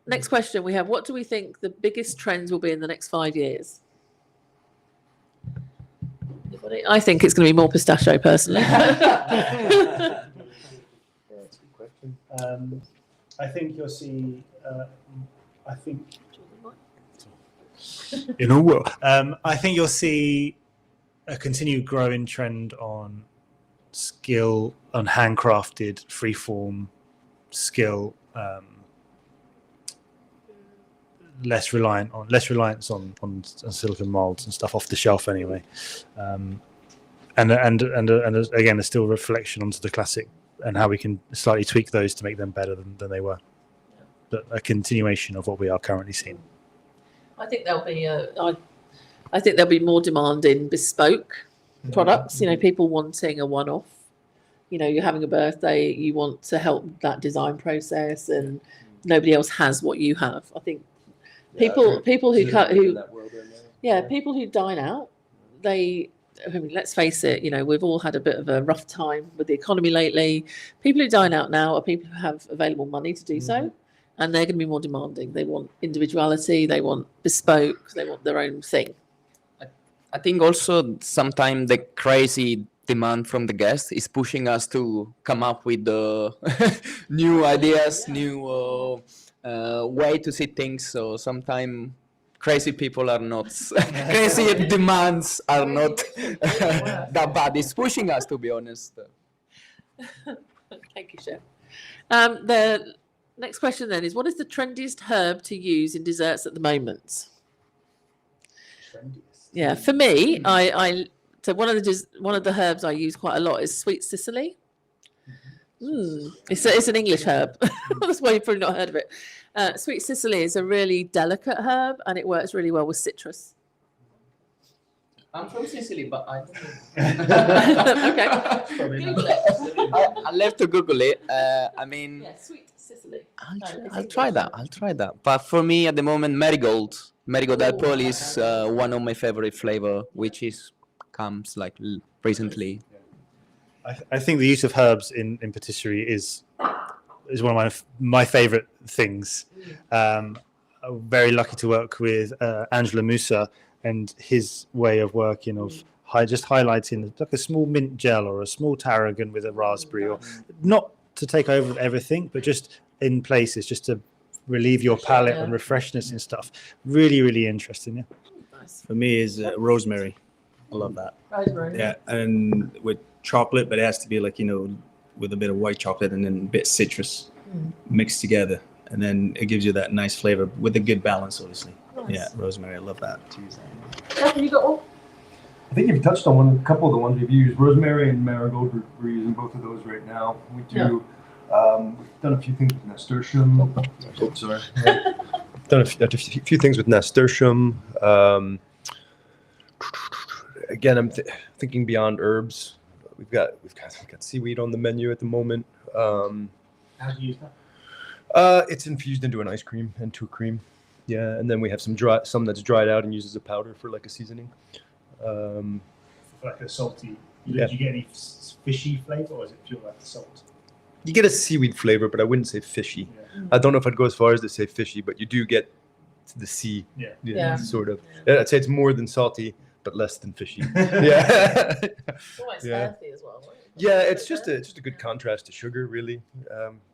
Next question we have: what do we think the biggest trends will be in the next 5 years? I think it's going to be more pistachio, personally. That's a good question. I think you'll see. I think I think you'll see a continued growing trend on skill, on handcrafted, freeform skill. Less reliance on silicon molds and stuff off the shelf anyway, and again, there's still a reflection onto the classic and how we can slightly tweak those to make them better than they were. But a continuation of what we are currently seeing. I think there'll be more demand in bespoke products. You know, people wanting a one-off. You know, you're having a birthday, you want to help that design process, and nobody else has what you have. I think. People who dine out, let's face it, you know, we've all had a bit of a rough time with the economy lately. People who dine out now are people who have available money to do so, and they're going to be more demanding. They want individuality, they want bespoke, they want their own thing. I think also sometimes the crazy demand from the guests is pushing us to come up with the new ideas, new way to see things. So sometimes crazy people are not crazy demands are not that bad. It's pushing us, to be honest. Thank you, Chef. The next question then is: what is the trendiest herb to use in desserts at the moment? Yeah, for me, so one of the herbs I use quite a lot is sweet Sicily. It's an English herb. That's why you've probably not heard of it. Sweet Sicily is a really delicate herb, and it works really well with citrus. I'm from Sicily, but I don't know. Okay. Google it. I'll have to Google it. I mean, yeah, sweet Sicily. I'll try that. But for me, at the moment, marigold apple is one of my favorite flavor, which comes like recently. I think the use of herbs in patisserie is one of my favorite things. I'm very lucky to work with Angelo Musa and his way of working of just highlighting like a small mint gel or a small tarragon with a raspberry, or not to take over everything, but just in places just to relieve your palate and refreshness and stuff. Really, really interesting. Yeah. Nice. For me is rosemary. I love that. Rosemary. Yeah, and with chocolate, but it has to be like, you know, with a bit of white chocolate and then a bit citrus mixed together, and then it gives you that nice flavor with a good balance, obviously. Nice. Yeah, rosemary, I love that. Have you got all? I think you've touched on a couple of the ones we've used. Rosemary and marigold, we're using both of those right now. We do. We've done a few things with nasturtium. Sorry. Done a few things with nasturtium. Again, I'm thinking beyond herbs. We've got seaweed on the menu at the moment. How do you use that? It's infused into an ice cream, into a cream. Yeah, and then we have some that's dried out and used as a powder for like a seasoning. Like a salty. Do you get any fishy flavor, or is it pure like salt? You get a seaweed flavor, but I wouldn't say fishy. Yeah. I don't know if I'd go as far as to say fishy, but you do get the sea. Yeah. Sort of. Yeah, I'd say it's more than salty, but less than fishy. Yeah. It's almost earthy as well, right? Yeah, it's just a good contrast to sugar, really.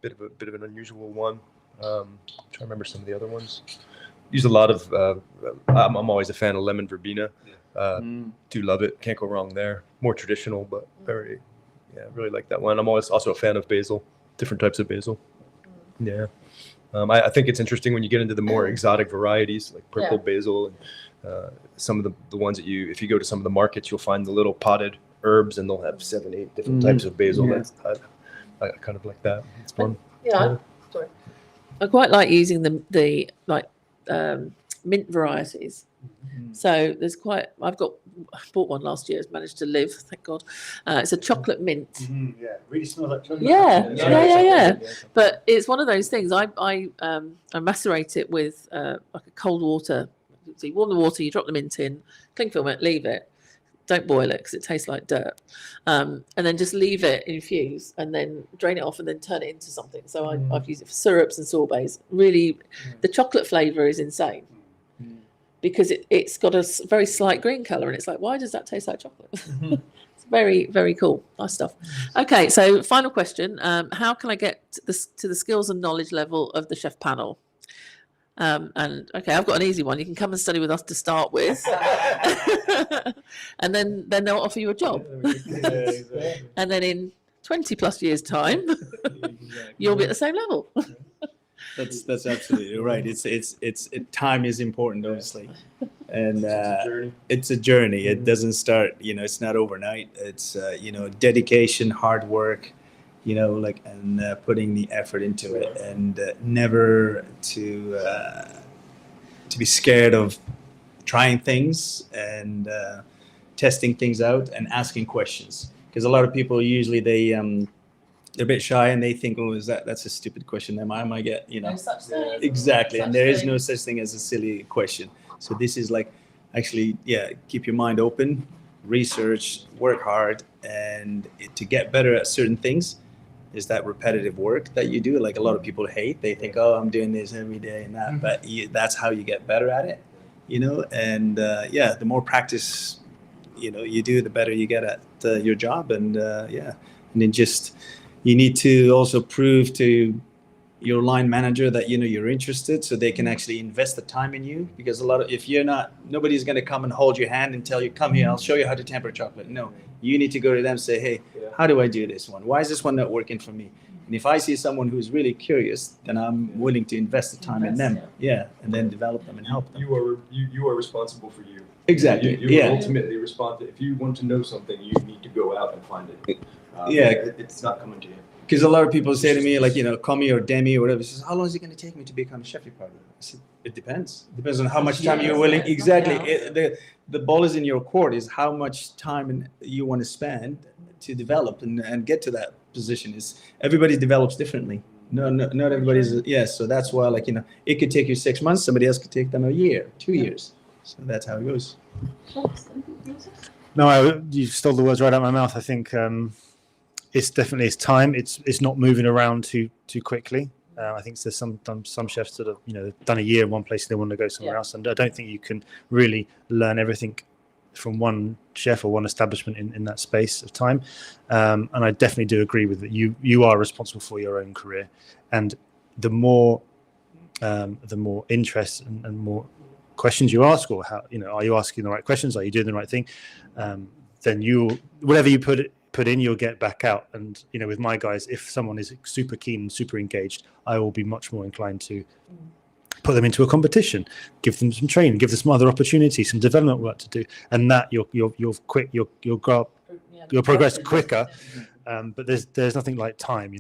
Bit of an unusual one. I'm trying to remember some of the other ones. Use a lot of. I'm always a fan of lemon verbena. Do love it. Can't go wrong there. More traditional, but very. Yeah, really like that one. I'm always also a fan of basil, different types of basil. Yeah. I think it's interesting when you get into the more exotic varieties, like purple basil, and some of the ones that if you go to some of the markets, you'll find the little potted herbs, and they'll have 7-8 different types of basil. Yeah. I kind of like that. It's fun. Yeah. Sorry. I quite like using the mint varieties. So there's I bought one last year, managed to live, thank God. It's a chocolate mint. Yeah, really smells like chocolate. Yeah. But it's one of those things. I macerate it with like a cold water. So you warm the water, you drop the mint in, cling film it, leave it. Don't boil it because it tastes like dirt. And then just leave it infuse and then drain it off and then turn it into something. So I've used it for syrups and sorbets. Really, the chocolate flavour is insane because it's got a very slight green colour and it's like, why does that taste like chocolate? It's very, very cool. Nice stuff. Okay, so final question. How can I get to the skills and knowledge level of the chef panel? And okay, I've got an easy one. You can come and study with us to start with, and then they'll offer you a job. And then in 20 plus years' time, you'll be at the same level. That's absolutely right. It's time is important, obviously, and it's a journey. It doesn't start. It's not overnight. It's dedication, hard work. And putting the effort into it, and never to be scared of trying things and testing things out and asking questions. Because a lot of people usually they're a bit shy and they think, oh, that's a stupid question. I might get, No such thing. Exactly, and there is no such thing as a silly question. So this is like, actually, keep your mind open, research, work hard, and to get better at certain things. Is that repetitive work that you do? Like a lot of people hate. They think, oh, I'm doing this every day and that. But that's how you get better at it, And the more practice, you do, the better you get at your job. And and then just you need to also prove to your line manager that you're interested, so they can actually invest the time in you. Because if you're not, nobody's going to come and hold your hand and tell you, come here, I'll show you how to temper chocolate. No, you need to go to them and say, hey, how do I do this one? Why is this one not working for me? And if I see someone who's really curious, then I'm willing to invest the time in them. And then develop them and help them. You are responsible for you. Exactly. You are ultimately responsible. If you want to know something, you need to go out and find it. It's not coming to you. Because a lot of people say to me, like, Commie or Demi or whatever, says, how long is it going to take me to become a chef de partie? I said, it depends. It depends on how much time you're willing. Exactly. The ball is in your court, is how much time you want to spend to develop and get to that position. Everybody develops differently. No, not everybody's. So that's why, like, it could take you 6 months. Somebody else could take them a year, 2 years. So that's how it goes. No, you stole the words right out of my mouth. I think it's time. It's not moving around too quickly. I think there's some chefs that have done a year in one place and they want to go somewhere else, and I don't think you can really learn everything from one chef or one establishment in that space of time. And I definitely do agree with that. You are responsible for your own career, and the more interest and more questions you ask, or how are you asking the right questions? Are you doing the right thing? Then whatever you put in, you'll get back out. And with my guys, if someone is super keen and super engaged, I will be much more inclined to put them into a competition, give them some training, give them some other opportunities, some development work to do, and that you'll grow up, you'll progress quicker. But there's nothing like time,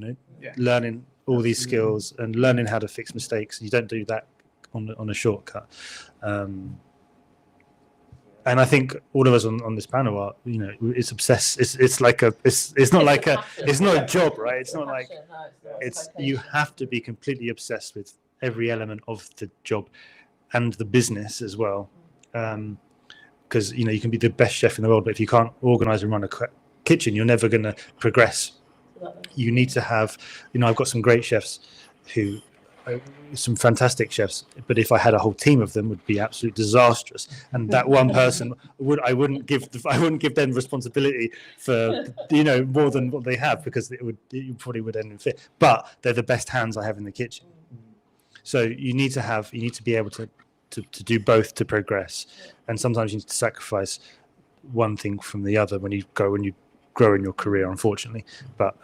learning all these skills and learning how to fix mistakes. You don't do that on a shortcut. And I think all of us on this panel are, it's obsessed. It's not a job, right? It's not like you have to be completely obsessed with every element of the job and the business as well. Because, you can be the best chef in the world, but if you can't organize and run a kitchen, you're never going to progress. You need to have, I've got some great chefs some fantastic chefs, but if I had a whole team of them, would be absolutely disastrous. And that one person I wouldn't give them responsibility for more than what they have, because it probably would end in fear. But they're the best hands I have in the kitchen. So you need to be able to do both to progress. And sometimes you need to sacrifice one thing from the other when you grow in your career, unfortunately. But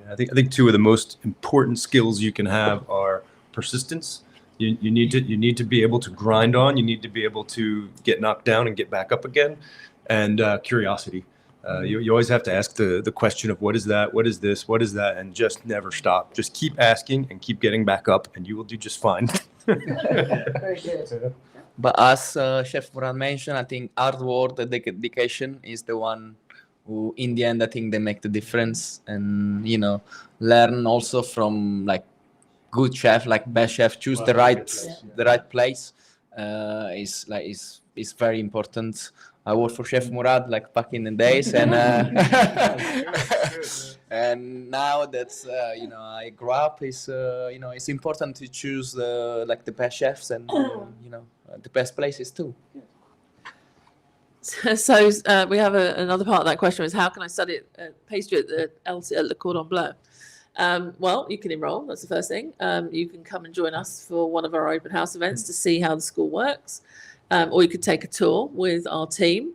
I think two of the most important skills you can have are persistence. You need to be able to grind on. You need to be able to get knocked down and get back up again, and curiosity. You always have to ask the question of what is that, what is this, what is that, and just never stop. Just keep asking and keep getting back up, and you will do just fine. Very good. But as Chef Murad mentioned, I think hard work and dedication is the one who, in the end, I think they make the difference. And learn also from like good chef, like best chef, choose the right place. Is very important. I worked for Chef Murad like back in the days, and and now that's I grew up. It's important to choose the best chefs and the best places too. So we have another part of that question is how can I study pastry at the Cordon Bleu? Well, you can enroll. That's the first thing. You can come and join us for one of our open house events to see how the school works, or you could take a tour with our team.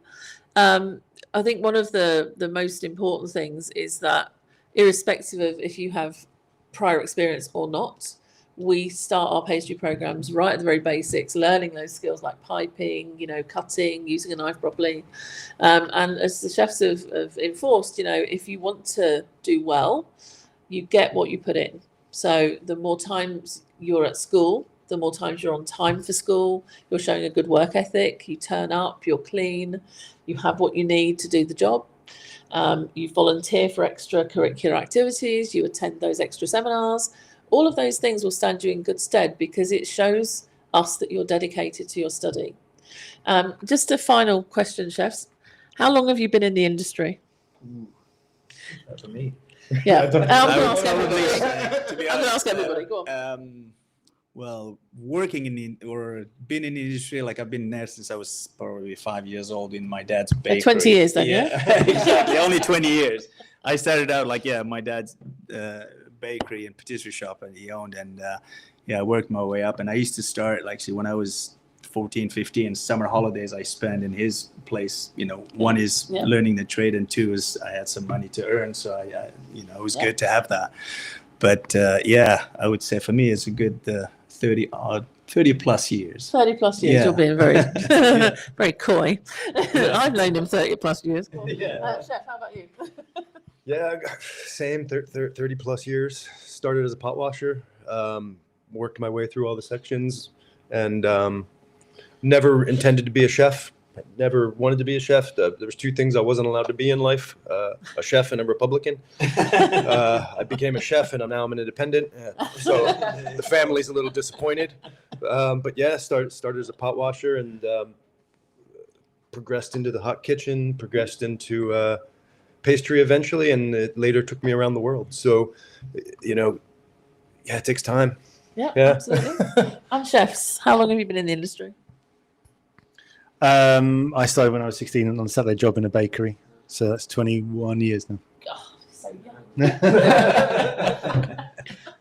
I think one of the most important things is that irrespective of if you have prior experience or not, we start our pastry programs right at the very basics, learning those skills like piping, cutting, using a knife properly. And as the chefs have enforced, if you want to do well, you get what you put in. So the more times you're at school, the more times you're on time for school, you're showing a good work ethic, you turn up, you're clean, you have what you need to do the job. You volunteer for extracurricular activities, you attend those extra seminars. All of those things will stand you in good stead because it shows us that you're dedicated to your study. Just a final question, chefs. How long have you been in the industry? For me. Yeah, I'm going to ask probably everybody. say, to be I'm going to honest, ask everybody. Go on. Well, working or been in the industry, like I've been there since I was probably 5 years old in my dad's bakery. 20 years then, yeah? Exactly, only 20 years. I started out my dad's bakery and patisserie shop and he owned, and I worked my way up. And I used to start when I was 14, 15, summer holidays I spent in his place. One is learning the trade, and two is I had some money to earn, so it was good to have that. But I would say for me it's a good 30 plus years. 30 plus years. Yeah. You're being very, very coy. I've known him 30 plus years. Chef, how about you? Yeah, same, 30 plus years. Started as a pot washer, worked my way through all the sections, and never intended to be a chef. Never wanted to be a chef. There was two things I wasn't allowed to be in life, a chef and a Republican. I became a chef and now I'm an independent. So the family's a little disappointed. But started as a pot washer and progressed into the hot kitchen, progressed into pastry eventually, and it later took me around the world. So, it takes time. Yeah, absolutely. And chefs, how long have you been in the industry? I started when I was 16 on a Saturday job in a bakery. So that's 21 years now. Oh, so young.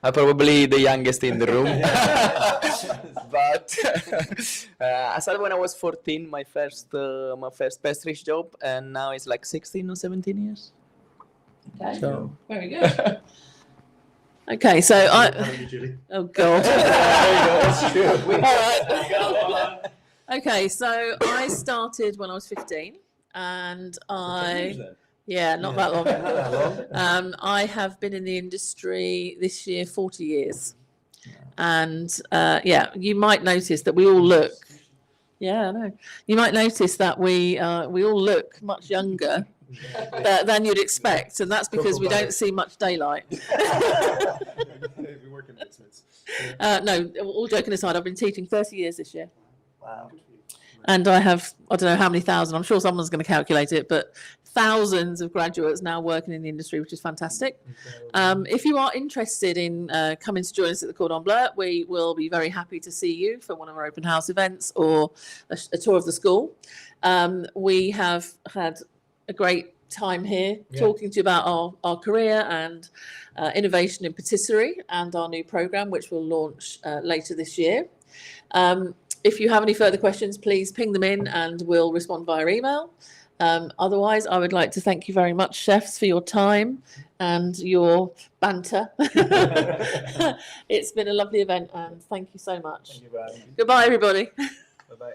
I'm probably the youngest in the room. But I started when I was 14, my first pastry job, and now it's like 16 or 17 years. Okay, So. very good. Okay, so oh God. That's true. All right. Okay, so I started when I was 15, and not that long. I have been in the industry this year 40 years, and you might notice that we all look. Yeah, I know. You might notice that we all look much younger than you'd expect, and that's because we don't see much daylight. We work in basements. No, all joking aside, I've been teaching 30 years this year. Wow. And I don't know how many thousand, I'm sure someone's going to calculate it, but thousands of graduates now working in the industry, which is fantastic. If you are interested in coming to join us at the Cordon Bleu, we will be very happy to see you for one of our open house events or a tour of the school. We have had a great time here talking to you about our career and innovation in patisserie and our new program, which will launch later this year. If you have any further questions, please ping them in and we'll respond via email. Otherwise, I would like to thank you very much, chefs, for your time and your banter. It's been a lovely event, and thank you so much. Thank you, Brad. Goodbye, everybody. Bye-bye.